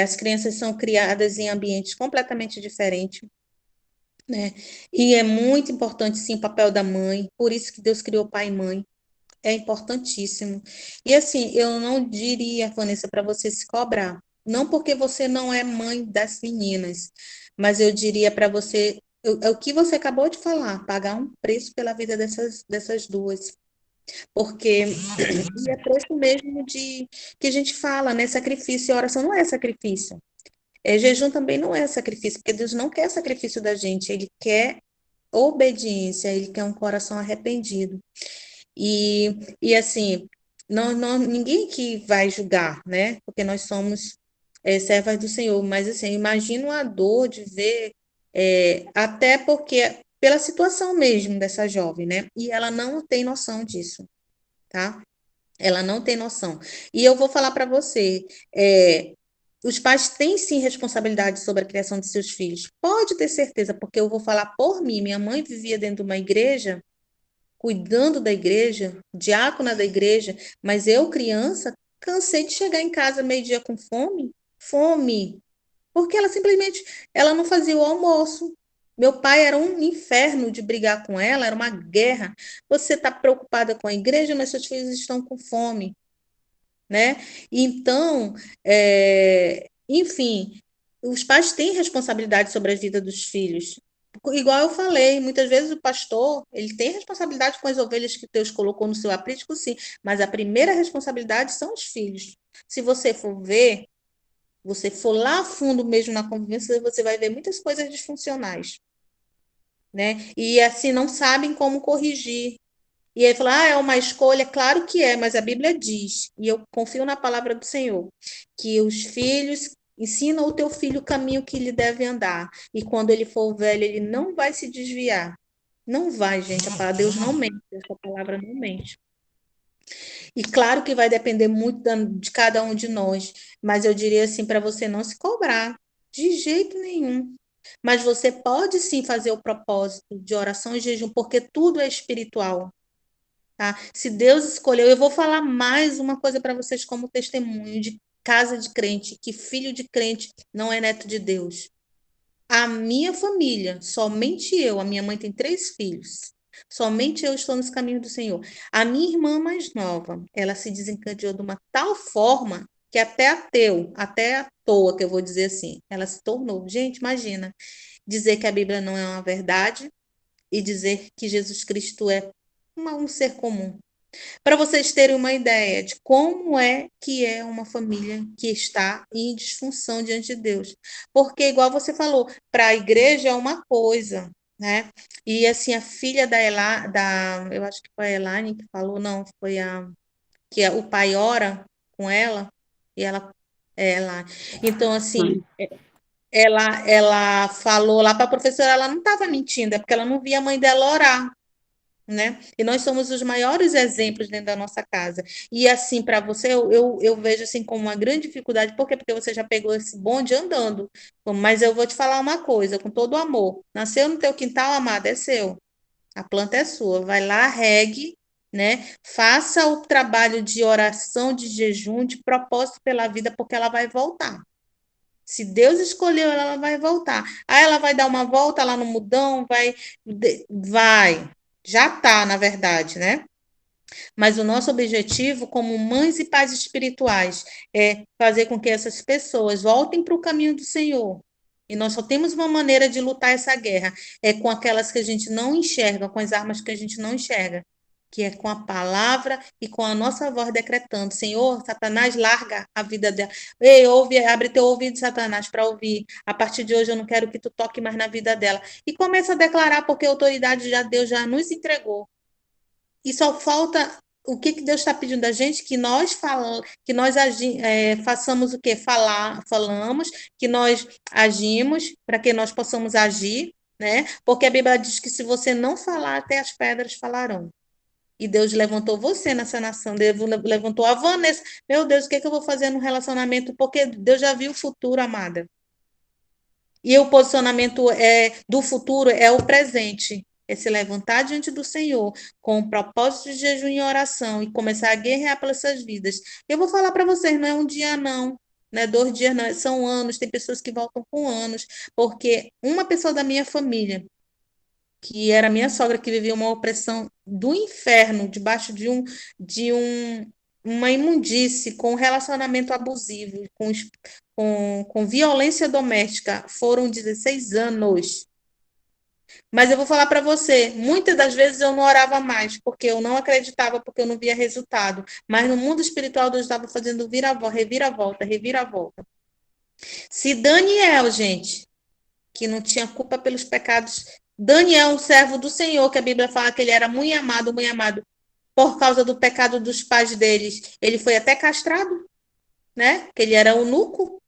as crianças são criadas em ambientes completamente diferentes, né? E é muito importante, sim, o papel da mãe, por isso que Deus criou pai e mãe, é importantíssimo. E assim, eu não diria, Vanessa, para você se cobrar, não porque você não é mãe das meninas, mas eu diria para você É o que você acabou de falar, pagar um preço pela vida dessas duas. Porque e é preço mesmo de que a gente fala, né? Sacrifício e oração não é sacrifício. Jejum também não é sacrifício, porque Deus não quer sacrifício da gente, Ele quer obediência, Ele quer um coração arrependido. E assim, ninguém que vai julgar, né? Porque nós somos servas do Senhor, mas assim, eu imagino a dor de ver, até porque, pela situação mesmo dessa jovem, né? E ela não tem noção disso, tá? Ela não tem noção. E eu vou falar para você, os pais têm sim responsabilidade sobre a criação de seus filhos. Pode ter certeza, porque eu vou falar por mim. Minha mãe vivia dentro de uma igreja, cuidando da igreja, diácona da igreja, mas eu, criança, cansei de chegar em casa meio-dia com fome, fome, porque ela simplesmente, ela não fazia o almoço. Meu pai era um inferno de brigar com ela, era uma guerra. Você está preocupada com a igreja, mas seus filhos estão com fome, né? Então, enfim, os pais têm responsabilidade sobre a vida dos filhos. Igual eu falei, muitas vezes o pastor, ele tem responsabilidade com as ovelhas que Deus colocou no seu aprisco, sim, mas a primeira responsabilidade são os filhos. Se você for ver, você for lá a fundo mesmo na convivência, você vai ver muitas coisas disfuncionais, né? E assim não sabem como corrigir. E aí fala, é uma escolha? Claro que é, mas a Bíblia diz, e eu confio na palavra do Senhor, que os filhos ensina o teu filho o caminho que ele deve andar, e quando ele for velho, ele não vai se desviar. Não vai, gente, a palavra Deus não mente, essa palavra não mente. E claro que vai depender muito de cada um de nós, mas eu diria assim para você não se cobrar, de jeito nenhum. Mas você pode sim fazer o propósito de oração e jejum, porque tudo é espiritual. Tá? Se Deus escolheu, eu vou falar mais uma coisa para vocês como testemunho de casa de crente, que filho de crente não é neto de Deus. A minha família, somente eu, a minha mãe tem 3 filhos, somente eu estou nos caminhos do Senhor. A minha irmã mais nova, ela se desencadeou de uma tal forma que até ateu, até à toa, que eu vou dizer assim, ela se tornou. Gente, imagina, dizer que a Bíblia não é uma verdade e dizer que Jesus Cristo é um ser comum. Para vocês terem uma ideia de como é que é uma família que está em disfunção diante de Deus. Porque, igual você falou, para a igreja é uma coisa, né? E assim, a filha eu acho que foi a Elaine que falou, não, foi o pai ora com ela, e ela. Então, assim, Mãe. ela falou lá para a professora, ela não estava mentindo, é porque ela não via a mãe dela orar, né? E nós somos os maiores exemplos dentro da nossa casa. E assim, para você, eu vejo assim como uma grande dificuldade. Por quê? Porque você já pegou esse bonde andando. Mas eu vou te falar uma coisa, com todo amor. Nasceu no teu quintal, amada, é seu. A planta é sua. Vai lá, regue, né? Faça o trabalho de oração, de jejum, de propósito pela vida, porque ela vai voltar. Se Deus escolheu ela, ela vai voltar. Aí ela vai dar uma volta lá no mudão, vai. Já tá, na verdade, né? Mas o nosso objetivo, como mães e pais espirituais, é fazer com que essas pessoas voltem para o caminho do Senhor. E nós só temos uma maneira de lutar essa guerra, é com aquelas que a gente não enxerga, com as armas que a gente não enxerga, que é com a palavra e com a nossa voz decretando: Senhor, Satanás, larga a vida dela. Ei, ouve, abre teu ouvido, Satanás, para ouvir. A partir de hoje eu não quero que tu toque mais na vida dela. E começa a declarar, porque a autoridade já Deus já nos entregou. E só falta o que que Deus está pedindo da gente, que nós façamos o quê? Falamos, que nós agimos para que nós possamos agir, né? Porque a Bíblia diz que se você não falar, até as pedras falarão. E Deus levantou você nessa nação, Deus levantou a Vanessa. Meu Deus, o que é que eu vou fazer no relacionamento? Porque Deus já viu o futuro, amada. E o posicionamento do futuro é o presente. É se levantar diante do Senhor com o propósito de jejum e oração e começar a guerrear pelas suas vidas. Eu vou falar para vocês, não é um dia, não é 2 dias, não, são anos. Tem pessoas que voltam com anos, porque uma pessoa da minha família, que era minha sogra, que vivia uma opressão do inferno, debaixo uma imundície, com relacionamento abusivo, com violência doméstica, foram 16 anos. Mas eu vou falar para você, muitas das vezes eu não orava mais, porque eu não acreditava, porque eu não via resultado. Mas no mundo espiritual Deus estava fazendo reviravolta, reviravolta. Se Daniel, gente, que não tinha culpa pelos pecados, Daniel, um servo do Senhor, que a Bíblia fala que ele era muito amado, por causa do pecado dos pais deles, ele foi até castrado, né? Que ele era eunuco.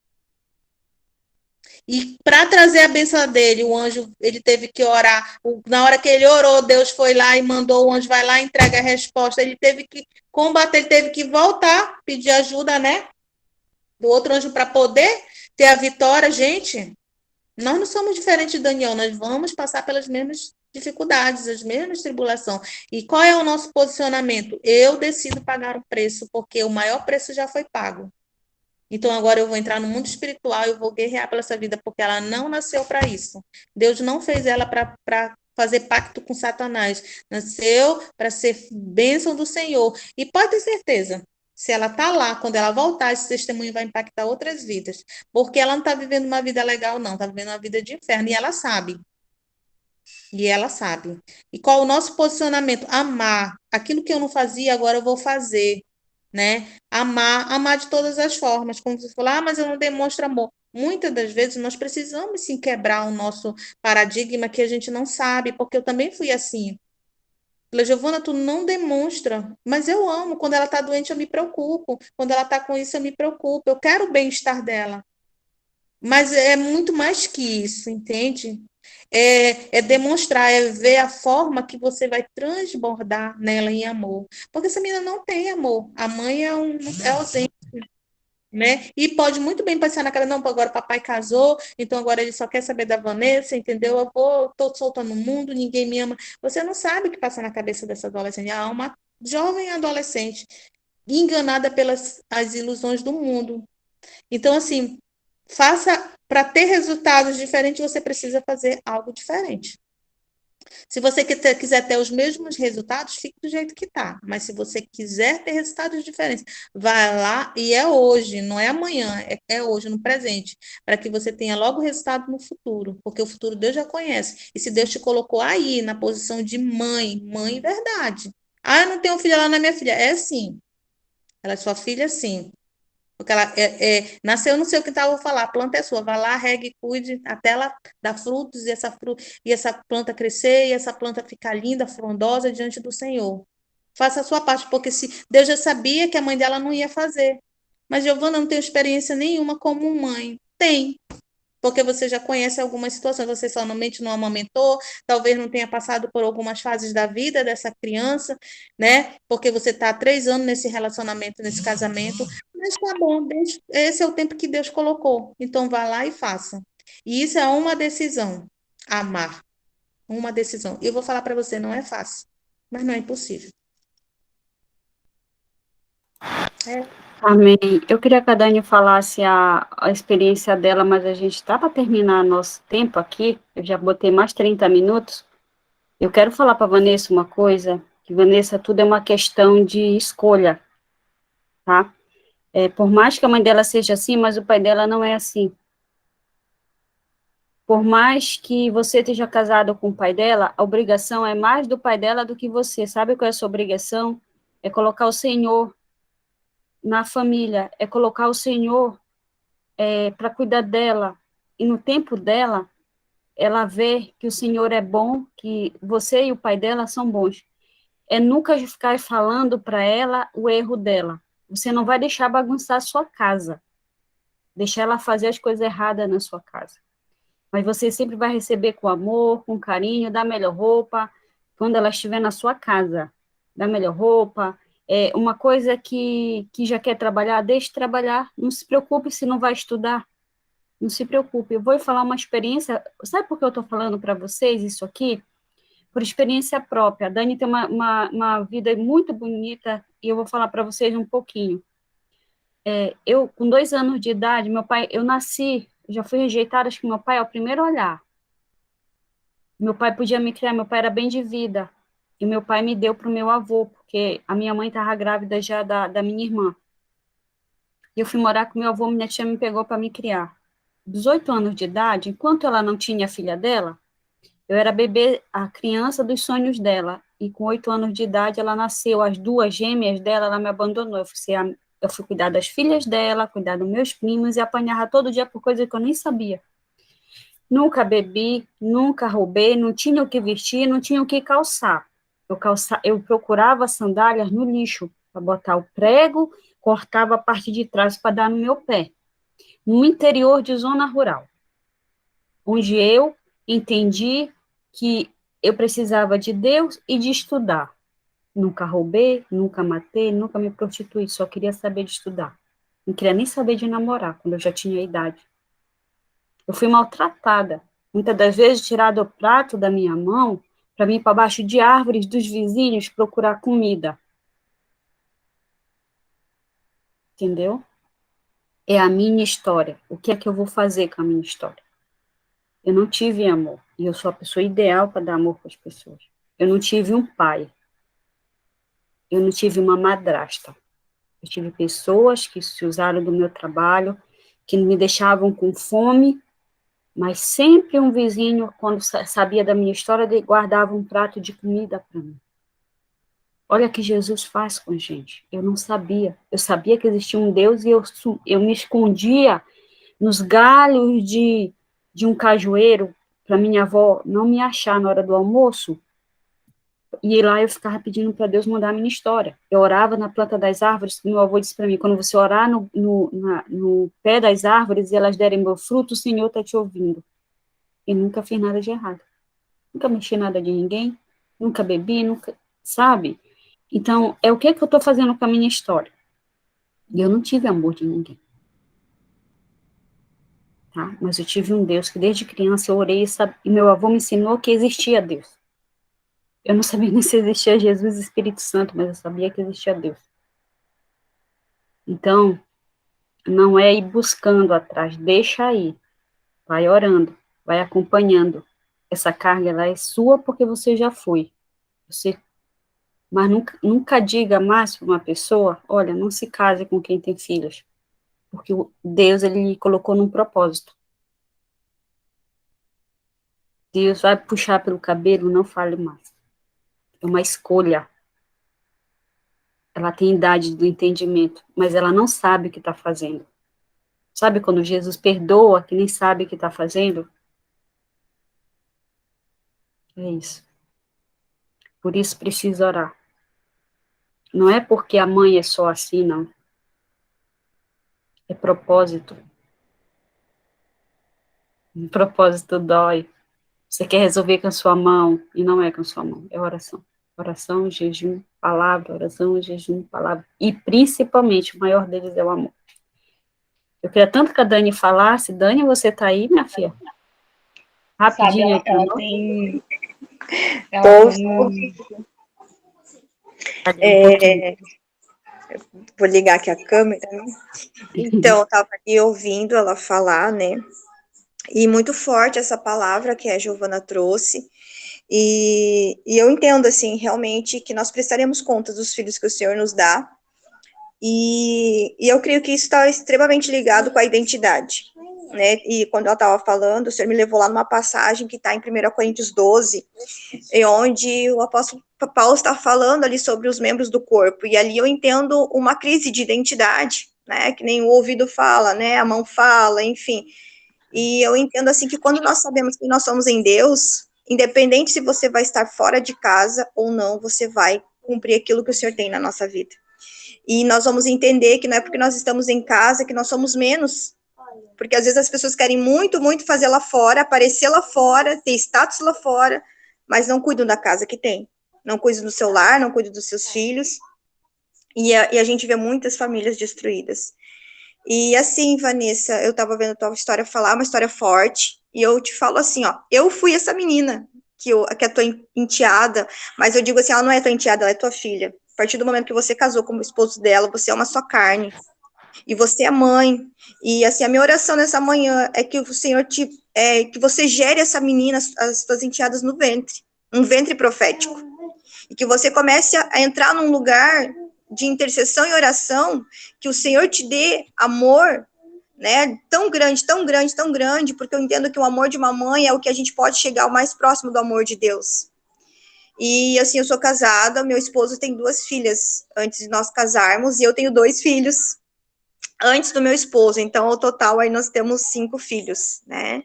E para trazer a bênção dele, o anjo, ele teve que orar. Na hora que ele orou, Deus foi lá e mandou o anjo, vai lá, entrega a resposta. Ele teve que combater, ele teve que voltar, pedir ajuda, né? Do outro anjo para poder ter a vitória. Gente, nós não somos diferentes de Daniel, nós vamos passar pelas mesmas dificuldades, as mesmas tribulações. E qual é o nosso posicionamento? Eu decido pagar o preço, porque o maior preço já foi pago. Então agora eu vou entrar no mundo espiritual, eu vou guerrear pela essa vida, porque ela não nasceu para isso. Deus não fez ela para fazer pacto com Satanás. Nasceu para ser bênção do Senhor. E pode ter certeza, se ela está lá, quando ela voltar, esse testemunho vai impactar outras vidas. Porque ela não está vivendo uma vida legal, não, está vivendo uma vida de inferno. E ela sabe. E ela sabe. E qual o nosso posicionamento? Amar. Aquilo que eu não fazia, agora eu vou fazer, né? Amar de todas as formas. Como você falou, mas eu não demonstro amor. Muitas das vezes nós precisamos sim quebrar o nosso paradigma que a gente não sabe, porque eu também fui assim. Falei, Giovana, tu não demonstra, mas eu amo. Quando ela está doente, eu me preocupo. Quando ela está com isso, eu me preocupo. Eu quero o bem-estar dela. Mas é muito mais que isso, entende? É demonstrar, é ver a forma que você vai transbordar nela em amor. Porque essa menina não tem amor. A mãe é ausente, né? E pode muito bem pensar na cara, não, agora o papai casou, então agora ele só quer saber da Vanessa, entendeu? Eu vou, tô solta no mundo, ninguém me ama. Você não sabe o que passa na cabeça dessa adolescente. Ela é uma jovem adolescente, enganada pelas as ilusões do mundo. Então, assim, faça para ter resultados diferentes, você precisa fazer algo diferente. Se você quiser ter os mesmos resultados, fique do jeito que está. Mas se você quiser ter resultados diferentes, vai lá e é hoje, não é amanhã, é hoje, no presente, para que você tenha logo resultado no futuro, porque o futuro Deus já conhece. E se Deus te colocou aí na posição de mãe, mãe verdade. Ah, eu não tenho filha, ela não é minha filha. É sim. Ela é sua filha, sim. Porque ela nasceu, não sei o que eu vou falar, a planta é sua, vai lá, regue, cuide, até ela dar frutos e essa planta crescer e essa planta ficar linda, frondosa diante do Senhor. Faça a sua parte, porque se Deus já sabia que a mãe dela não ia fazer. Mas Giovana não tem experiência nenhuma como mãe. Tem, porque você já conhece algumas situações, você somente não amamentou, talvez não tenha passado por algumas fases da vida dessa criança, né? Porque você está há 3 anos nesse relacionamento, nesse casamento, mas tá bom, esse é o tempo que Deus colocou, então vá lá e faça. E isso é uma decisão, amar, uma decisão. E eu vou falar para você, não é fácil, mas não é impossível. É. Amém. Eu queria que a Dani falasse a experiência dela, mas a gente está para terminar nosso tempo aqui. Eu já botei mais 30 minutos. Eu quero falar para a Vanessa uma coisa, que, Vanessa, tudo é uma questão de escolha, tá? Por mais que a mãe dela seja assim, mas o pai dela não é assim. Por mais que você esteja casado com o pai dela, a obrigação é mais do pai dela do que você. Sabe qual é a sua obrigação? É colocar o Senhor na família, é colocar o Senhor para cuidar dela. E no tempo dela, ela vê que o Senhor é bom, que você e o pai dela são bons. É nunca ficar falando para ela o erro dela. Você não vai deixar bagunçar a sua casa, deixar ela fazer as coisas erradas na sua casa. Mas você sempre vai receber com amor, com carinho, dar melhor roupa, quando ela estiver na sua casa, dar melhor roupa. Uma coisa que já quer trabalhar, deixe trabalhar, não se preocupe se não vai estudar, não se preocupe. Eu vou falar uma experiência, sabe por que eu estou falando para vocês isso aqui? Por experiência própria. A Dani tem uma vida muito bonita e eu vou falar para vocês um pouquinho. Eu, com 2 anos de idade, meu pai, eu nasci, já fui rejeitada, acho que meu pai é o primeiro olhar. Meu pai podia me criar, meu pai era bem de vida. E meu pai me deu para o meu avô, porque a minha mãe estava grávida já da minha irmã. E eu fui morar com meu avô, minha tia me pegou para me criar. 18 anos de idade, enquanto ela não tinha a filha dela, Eu era bebê, a criança dos sonhos dela, e com 8 anos de idade ela nasceu, as duas gêmeas dela, ela me abandonou, eu fui cuidar das filhas dela, cuidar dos meus primos, e apanhava todo dia por coisa que eu nem sabia. Nunca bebi, nunca roubei, não tinha o que vestir, não tinha o que calçar. Eu procurava sandálias no lixo, para botar o prego, cortava a parte de trás para dar no meu pé, no interior de zona rural, onde eu entendi que eu precisava de Deus e de estudar. Nunca roubei, nunca matei, nunca me prostituí, só queria saber de estudar. Não queria nem saber de namorar, quando eu já tinha idade. Eu fui maltratada. Muitas das vezes, tirado o prato da minha mão para mim ir para baixo de árvores dos vizinhos procurar comida. Entendeu? É a minha história. O que é que eu vou fazer com a minha história? Eu não tive amor. E eu sou a pessoa ideal para dar amor para as pessoas. Eu não tive um pai. Eu não tive uma madrasta. Eu tive pessoas que se usaram do meu trabalho, que me deixavam com fome, mas sempre um vizinho, quando sabia da minha história, guardava um prato de comida para mim. Olha o que Jesus faz com a gente. Eu não sabia. Eu sabia que existia um Deus e eu me escondia nos galhos de um cajueiro para minha avó não me achar na hora do almoço. E lá eu ficava pedindo para Deus mudar a minha história. Eu orava na planta das árvores, meu avô disse para mim, quando você orar no pé das árvores e elas derem meu fruto, o Senhor está te ouvindo. E nunca fiz nada de errado. Nunca mexi nada de ninguém, nunca bebi, nunca, sabe? Então, é o que eu estou fazendo com a minha história. E eu não tive amor de ninguém. Tá? Mas eu tive um Deus que desde criança eu orei e meu avô me ensinou que existia Deus. Eu não sabia nem se existia Jesus e Espírito Santo, mas eu sabia que existia Deus. Então, não é ir buscando atrás, deixa aí. Vai orando, vai acompanhando. Essa carga ela é sua porque você já foi. Mas nunca diga mais para uma pessoa, olha, não se case com quem tem filhos. Porque Deus, ele lhe colocou num propósito. Deus vai puxar pelo cabelo, não fale mais. É uma escolha. Ela tem idade do entendimento, mas ela não sabe o que está fazendo. Sabe quando Jesus perdoa, que nem sabe o que está fazendo? É isso. Por isso precisa orar. Não é porque a mãe é só assim, não. É propósito. Um propósito dói. Você quer resolver com a sua mão, e não é com a sua mão, é oração. Oração, jejum, palavra, oração, jejum, palavra. E principalmente, o maior deles é o amor. Eu queria tanto que a Dani falasse. Dani, você tá aí, minha filha? Sabe, Rapidinho ela, aqui, ela não? tem. Ela Tô tem. Um pouquinho. Vou ligar aqui a câmera, né? Então, eu estava aqui ouvindo ela falar, né? E muito forte essa palavra que a Giovana trouxe. E eu entendo, assim, realmente que nós prestaremos contas dos filhos que o Senhor nos dá. E eu creio que isso está extremamente ligado com a identidade, né? E quando ela estava falando, o Senhor me levou lá numa passagem que está em 1 Coríntios 12, onde o apóstolo Paulo está falando ali sobre os membros do corpo, e ali eu entendo uma crise de identidade, né, que nem o ouvido fala, né, a mão fala, enfim, e eu entendo assim que quando nós sabemos que nós somos em Deus, independente se você vai estar fora de casa ou não, você vai cumprir aquilo que o Senhor tem na nossa vida, e nós vamos entender que não é porque nós estamos em casa que nós somos menos, porque às vezes as pessoas querem muito, muito fazer lá fora, aparecer lá fora, ter status lá fora, mas não cuidam da casa que tem, não cuidam do seu lar, não cuidam dos seus filhos, e a gente vê muitas famílias destruídas. E assim, Vanessa, eu estava vendo a tua história falar, uma história forte, e eu te falo assim, ó, eu fui essa menina, que é tua enteada, mas eu digo assim, ela não é tua enteada, ela é tua filha. A partir do momento que você casou com o esposo dela, você é uma só carne, e você é mãe, e assim, a minha oração nessa manhã é que o Senhor que você gere essa menina, as suas enteadas no ventre, um ventre profético, e que você comece a entrar num lugar de intercessão e oração, que o Senhor te dê amor, né, tão grande, tão grande, tão grande, porque eu entendo que o amor de uma mãe é o que a gente pode chegar o mais próximo do amor de Deus. E, assim, eu sou casada, meu esposo tem 2 filhas antes de nós casarmos, e eu tenho 2 filhos antes do meu esposo, então, ao total, aí nós temos 5 filhos, né,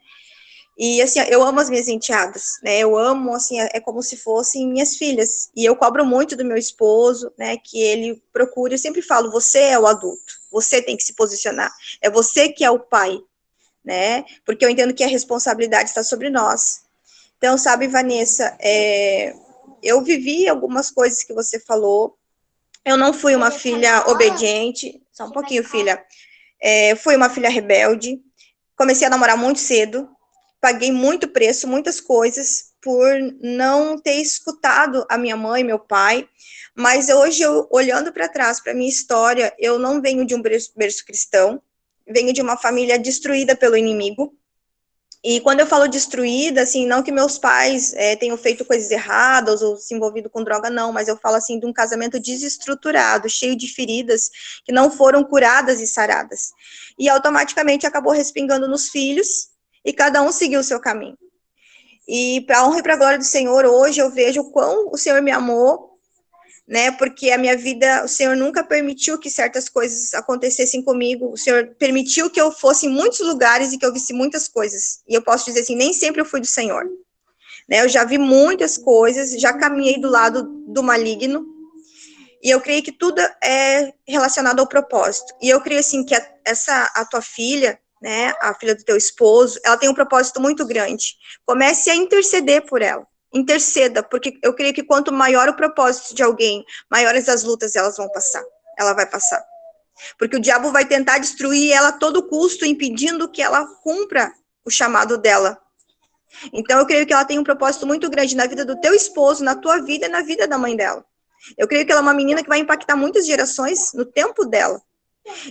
e, assim, eu amo as minhas enteadas, né, eu amo, assim, é como se fossem minhas filhas, e eu cobro muito do meu esposo, né, que ele procure, eu sempre falo, você é o adulto, você tem que se posicionar, é você que é o pai, né, porque eu entendo que a responsabilidade está sobre nós. Então, sabe, Vanessa, eu vivi algumas coisas que você falou, eu não fui uma filha obediente, só um pouquinho, filha, fui uma filha rebelde, comecei a namorar muito cedo, paguei muito preço, muitas coisas, por não ter escutado a minha mãe, meu pai, mas hoje, olhando para trás, para a minha história, eu não venho de um berço cristão, venho de uma família destruída pelo inimigo, e quando eu falo destruída, assim, não que meus pais tenham feito coisas erradas ou se envolvido com droga, não, mas eu falo, assim, de um casamento desestruturado, cheio de feridas que não foram curadas e saradas. E automaticamente acabou respingando nos filhos e cada um seguiu o seu caminho. E para a honra e para a glória do Senhor, hoje eu vejo o quão o Senhor me amou, né, porque a minha vida, o Senhor nunca permitiu que certas coisas acontecessem comigo, o Senhor permitiu que eu fosse em muitos lugares e que eu visse muitas coisas, e eu posso dizer assim, nem sempre eu fui do Senhor, né, eu já vi muitas coisas, já caminhei do lado do maligno, e eu creio que tudo é relacionado ao propósito, e eu creio assim que a tua filha, né, a filha do teu esposo, ela tem um propósito muito grande, comece a interceder por ela, interceda, porque eu creio que quanto maior o propósito de alguém, maiores as lutas ela vai passar, porque o diabo vai tentar destruir ela a todo custo, impedindo que ela cumpra o chamado dela. Então eu creio que ela tem um propósito muito grande na vida do teu esposo, na tua vida e na vida da mãe dela. Eu creio que ela é uma menina que vai impactar muitas gerações no tempo dela.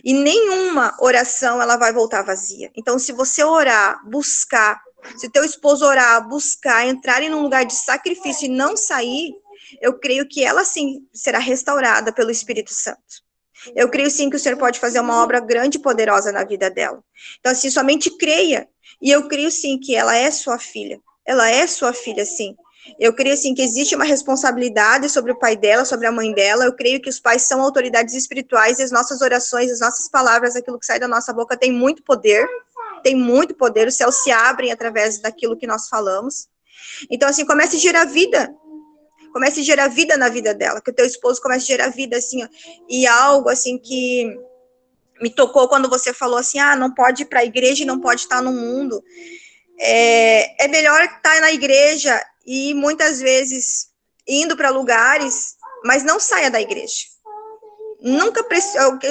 E nenhuma oração ela vai voltar vazia. Então, se você orar, buscar, se teu esposo orar, buscar, entrar em um lugar de sacrifício e não sair, eu creio que ela sim será restaurada pelo Espírito Santo. Eu creio sim que o Senhor pode fazer uma obra grande e poderosa na vida dela. Então, assim, somente creia. E eu creio sim que ela é sua filha. Ela é sua filha, sim. Eu creio, assim, que existe uma responsabilidade sobre o pai dela, sobre a mãe dela. Eu creio que os pais são autoridades espirituais e as nossas orações, as nossas palavras, aquilo que sai da nossa boca tem muito poder. Tem muito poder. Os céus se abrem através daquilo que nós falamos. Então, assim, comece a gerar vida. Comece a gerar vida na vida dela. Que o teu esposo comece a gerar vida, assim, ó. E algo, assim, que me tocou quando você falou assim, não pode ir para a igreja e não pode estar no mundo. É melhor estar na igreja e muitas vezes indo para lugares, mas não saia da igreja. Nunca,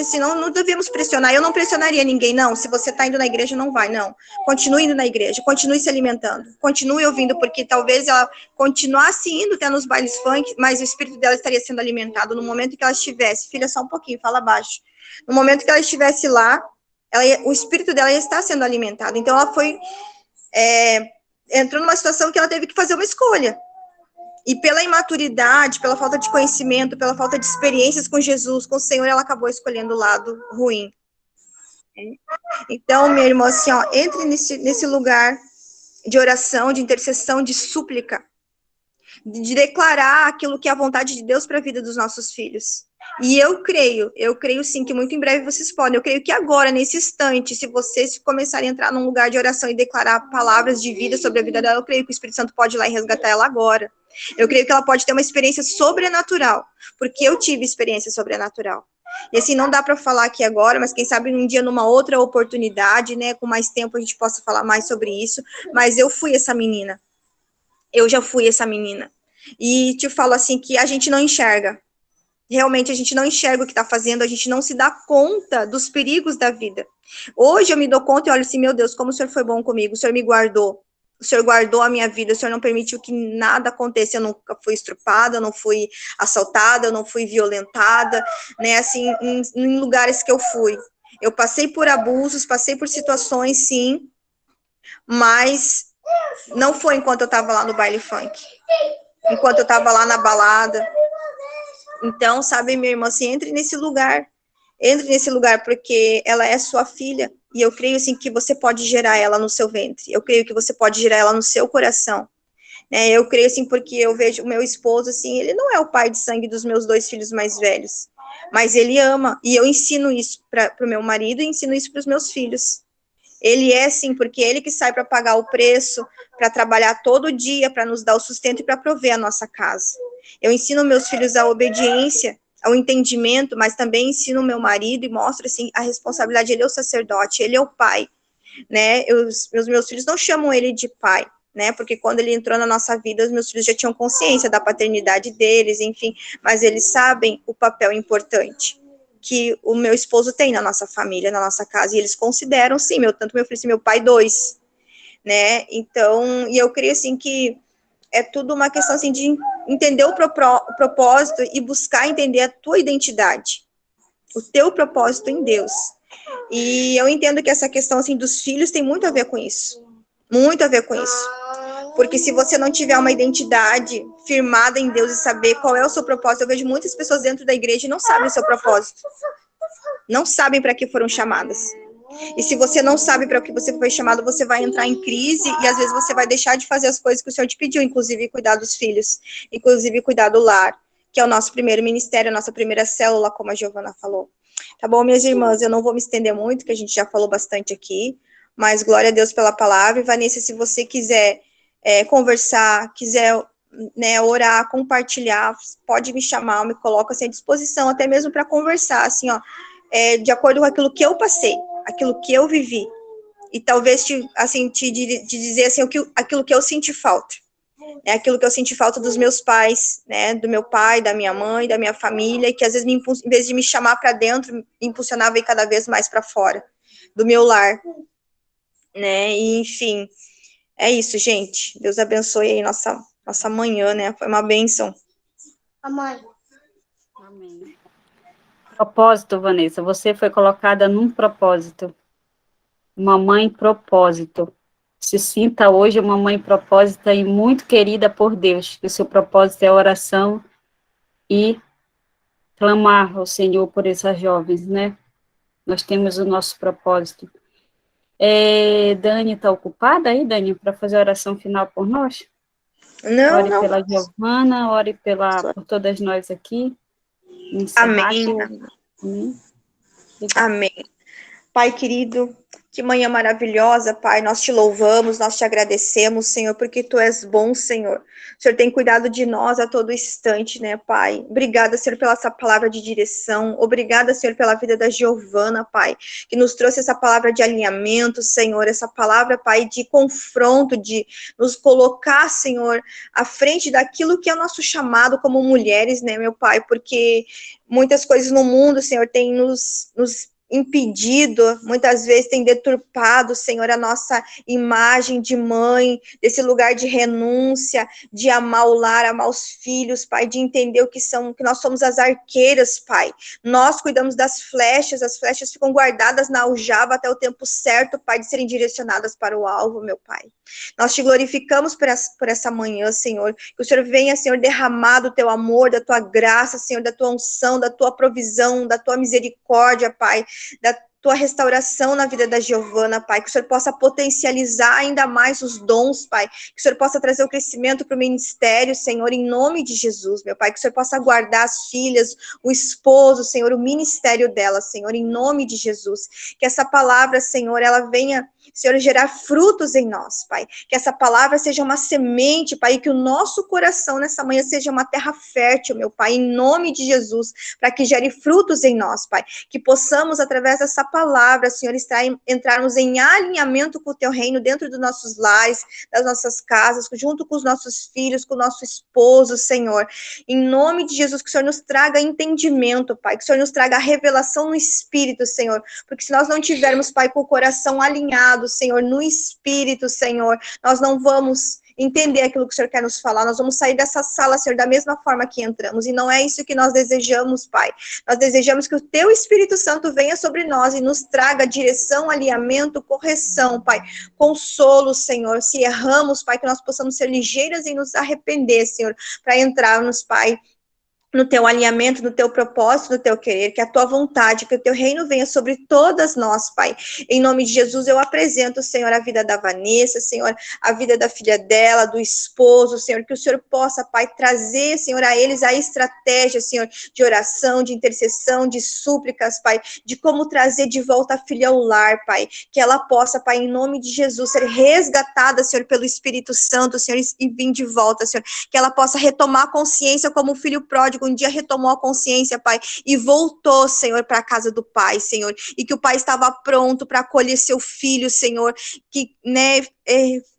senão não devemos pressionar. Eu não pressionaria ninguém, não. Se você está indo na igreja, não vai, não. Continue indo na igreja, continue se alimentando, continue ouvindo, porque talvez ela continuasse indo até nos bailes funk, mas o espírito dela estaria sendo alimentado no momento que ela estivesse. Filha, só um pouquinho, fala baixo. No momento que ela estivesse lá, o espírito dela ia estar sendo alimentado. Então, ela foi entrou numa situação que ela teve que fazer uma escolha. E pela imaturidade, pela falta de conhecimento, pela falta de experiências com Jesus, com o Senhor, ela acabou escolhendo o lado ruim. Então, minha irmã, assim, entre nesse lugar de oração, de intercessão, de súplica, de declarar aquilo que é a vontade de Deus para a vida dos nossos filhos. E eu creio sim, que muito em breve vocês podem. Eu creio que agora, nesse instante, se vocês começarem a entrar num lugar de oração e declarar palavras de vida sobre a vida dela, eu creio que o Espírito Santo pode ir lá e resgatar ela agora. Eu creio que ela pode ter uma experiência sobrenatural, porque eu tive experiência sobrenatural. E assim, não dá para falar aqui agora, mas quem sabe um dia, numa outra oportunidade, né, com mais tempo, a gente possa falar mais sobre isso. Mas eu fui essa menina. Eu já fui essa menina. E te falo assim, que a gente não enxerga. Realmente a gente não enxerga o que está fazendo, a gente não se dá conta dos perigos da vida. Hoje eu me dou conta e olho assim, meu Deus, como o Senhor foi bom comigo, o Senhor me guardou, o Senhor guardou a minha vida, o Senhor não permitiu que nada aconteça, eu nunca fui estrupada, eu não fui assaltada, eu não fui violentada, né, assim, em lugares que eu fui. Eu passei por abusos, passei por situações, sim, mas não foi enquanto eu estava lá no baile funk, enquanto eu estava lá na balada. Então, sabe, minha irmã, assim, entre nesse lugar, porque ela é sua filha, E eu creio, assim, que você pode gerar ela no seu ventre. Eu creio que você pode gerar ela no seu coração. Eu creio, assim, porque eu vejo o meu esposo, assim, ele não é o pai de sangue dos meus 2 filhos mais velhos, mas ele ama, e eu ensino isso para o meu marido e ensino isso para os meus filhos. Ele é, sim, porque ele que sai para pagar o preço, para trabalhar todo dia, para nos dar o sustento e para prover a nossa casa. Eu ensino meus filhos a obediência, ao entendimento, mas também ensino meu marido e mostro, assim, a responsabilidade. Ele é o sacerdote, ele é o pai, né? Meus filhos não chamam ele de pai, né? Porque quando ele entrou na nossa vida, os meus filhos já tinham consciência da paternidade deles, enfim, mas eles sabem o papel importante que o meu esposo tem na nossa família, na nossa casa, e eles consideram, sim, tanto meu filho e meu pai, 2, né? Então, e eu creio, assim, que é tudo uma questão, assim, de entender o propósito e buscar entender a tua identidade, o teu propósito em Deus. E eu entendo que essa questão, assim, dos filhos tem muito a ver com isso. Muito a ver com isso. Porque se você não tiver uma identidade firmada em Deus e saber qual é o seu propósito, eu vejo muitas pessoas dentro da igreja e não sabem o seu propósito. Não sabem para que foram chamadas. E se você não sabe para o que você foi chamado, você vai entrar em crise e às vezes você vai deixar de fazer as coisas que o Senhor te pediu, inclusive cuidar dos filhos, inclusive cuidar do lar, que é o nosso primeiro ministério, a nossa primeira célula, como a Giovana falou. Tá bom, minhas irmãs? Eu não vou me estender muito, que a gente já falou bastante aqui, mas glória a Deus pela palavra. E Vanessa, se você quiser conversar, quiser, né, orar, compartilhar, pode me chamar, eu me coloco assim, à disposição, até mesmo para conversar, assim, ó, de acordo com aquilo que eu passei, aquilo que eu vivi, e talvez te dizer assim, aquilo que eu senti falta. É aquilo que eu senti falta dos meus pais, né, do meu pai, da minha mãe, da minha família, e que às vezes, em vez de me chamar para dentro, me impulsionava a ir cada vez mais para fora do meu lar, né, e enfim, é isso, gente. Deus abençoe aí nossa manhã, né, foi uma bênção. Amém. Propósito, Vanessa, você foi colocada num propósito, uma mãe propósito. Se sinta hoje uma mãe propósito e muito querida por Deus, que o seu propósito é oração e clamar ao Senhor por essas jovens, né? Nós temos o nosso propósito. Dani está ocupada aí, Dani, para fazer a oração final por nós? Não, ore não. Pela Giovana, ore por todas nós aqui. Amém. Amém. Pai querido, que manhã maravilhosa, Pai, nós te louvamos, nós te agradecemos, Senhor, porque Tu és bom, Senhor. O Senhor tem cuidado de nós a todo instante, né, Pai? Obrigada, Senhor, pela essa palavra de direção. Obrigada, Senhor, pela vida da Giovana, Pai, que nos trouxe essa palavra de alinhamento, Senhor, essa palavra, Pai, de confronto, de nos colocar, Senhor, à frente daquilo que é nosso chamado como mulheres, né, meu Pai? Porque muitas coisas no mundo, Senhor, tem nos impedido, muitas vezes tem deturpado, Senhor, a nossa imagem de mãe, desse lugar de renúncia, de amar o lar, amar os filhos, Pai, de entender que nós somos as arqueiras, Pai. Nós cuidamos das flechas, as flechas ficam guardadas na aljava até o tempo certo, Pai, de serem direcionadas para o alvo, meu Pai. Nós te glorificamos por essa manhã, Senhor, que o Senhor venha, Senhor, derramar do teu amor, da tua graça, Senhor, da tua unção, da tua provisão, da tua misericórdia, Pai, da tua restauração na vida da Giovana, Pai, que o Senhor possa potencializar ainda mais os dons, Pai, que o Senhor possa trazer o crescimento para o ministério, Senhor, em nome de Jesus, meu Pai, que o Senhor possa guardar as filhas, o esposo, Senhor, o ministério dela, Senhor, em nome de Jesus, que essa palavra, Senhor, ela venha, Senhor, gerar frutos em nós, Pai, que essa palavra seja uma semente, Pai, e que o nosso coração nessa manhã seja uma terra fértil, meu Pai, em nome de Jesus, para que gere frutos em nós, Pai, que possamos, através dessa palavra, Senhor, entrarmos em alinhamento com o Teu reino dentro dos nossos lares, das nossas casas, junto com os nossos filhos, com o nosso esposo, Senhor, em nome de Jesus, que o Senhor nos traga entendimento, Pai, que o Senhor nos traga a revelação no Espírito, Senhor, porque se nós não tivermos, Pai, com o coração alinhado, Senhor, no Espírito, Senhor, nós não vamos entender aquilo que o Senhor quer nos falar, nós vamos sair dessa sala, Senhor, da mesma forma que entramos, e não é isso que nós desejamos, Pai. Nós desejamos que o Teu Espírito Santo venha sobre nós e nos traga direção, alinhamento, correção, Pai, consolo, Senhor, se erramos, Pai, que nós possamos ser ligeiras em nos arrepender, Senhor, para entrarmos, Pai, no teu alinhamento, no teu propósito, no teu querer, que a tua vontade, que o teu reino venha sobre todas nós, Pai. Em nome de Jesus, eu apresento, Senhor, a vida da Vanessa, Senhor, a vida da filha dela, do esposo, Senhor, que o Senhor possa, Pai, trazer, Senhor, a eles a estratégia, Senhor, de oração, de intercessão, de súplicas, Pai, de como trazer de volta a filha ao lar, Pai, que ela possa, Pai, em nome de Jesus, ser resgatada, Senhor, pelo Espírito Santo, Senhor, e vir de volta, Senhor, que ela possa retomar a consciência como o filho pródigo, um dia retomou a consciência, Pai, e voltou, Senhor, para a casa do Pai, Senhor, e que o Pai estava pronto para acolher seu filho, Senhor, que, né,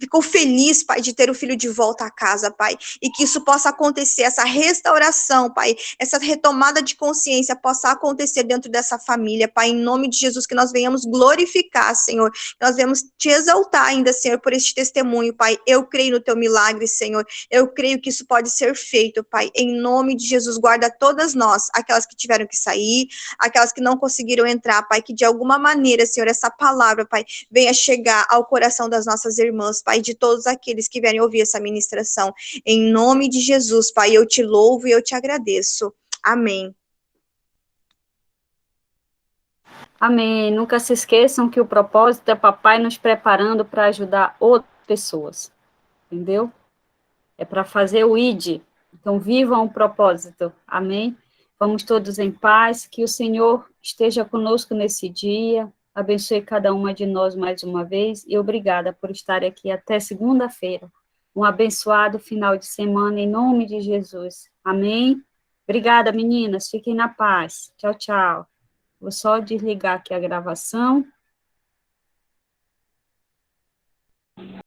ficou feliz, Pai, de ter o filho de volta à casa, Pai, e que isso possa acontecer, essa restauração, Pai, essa retomada de consciência possa acontecer dentro dessa família, Pai, em nome de Jesus, que nós venhamos glorificar, Senhor, que nós venhamos te exaltar ainda, Senhor, por este testemunho, Pai, eu creio no teu milagre, Senhor, eu creio que isso pode ser feito, Pai, em nome de Jesus, guarda todas nós, aquelas que tiveram que sair, aquelas que não conseguiram entrar, Pai, que de alguma maneira, Senhor, essa palavra, Pai, venha chegar ao coração das nossas irmãs, Pai, de todos aqueles que vierem ouvir essa ministração. Em nome de Jesus, Pai, eu te louvo e eu te agradeço. Amém. Amém. Nunca se esqueçam que o propósito é papai nos preparando para ajudar outras pessoas. Entendeu? É para fazer o ID. Então, vivam o propósito. Amém? Vamos todos em paz. Que o Senhor esteja conosco nesse dia. Abençoe cada uma de nós mais uma vez. E obrigada por estar aqui até segunda-feira. Um abençoado final de semana em nome de Jesus. Amém? Obrigada, meninas. Fiquem na paz. Tchau, tchau. Vou só desligar aqui a gravação.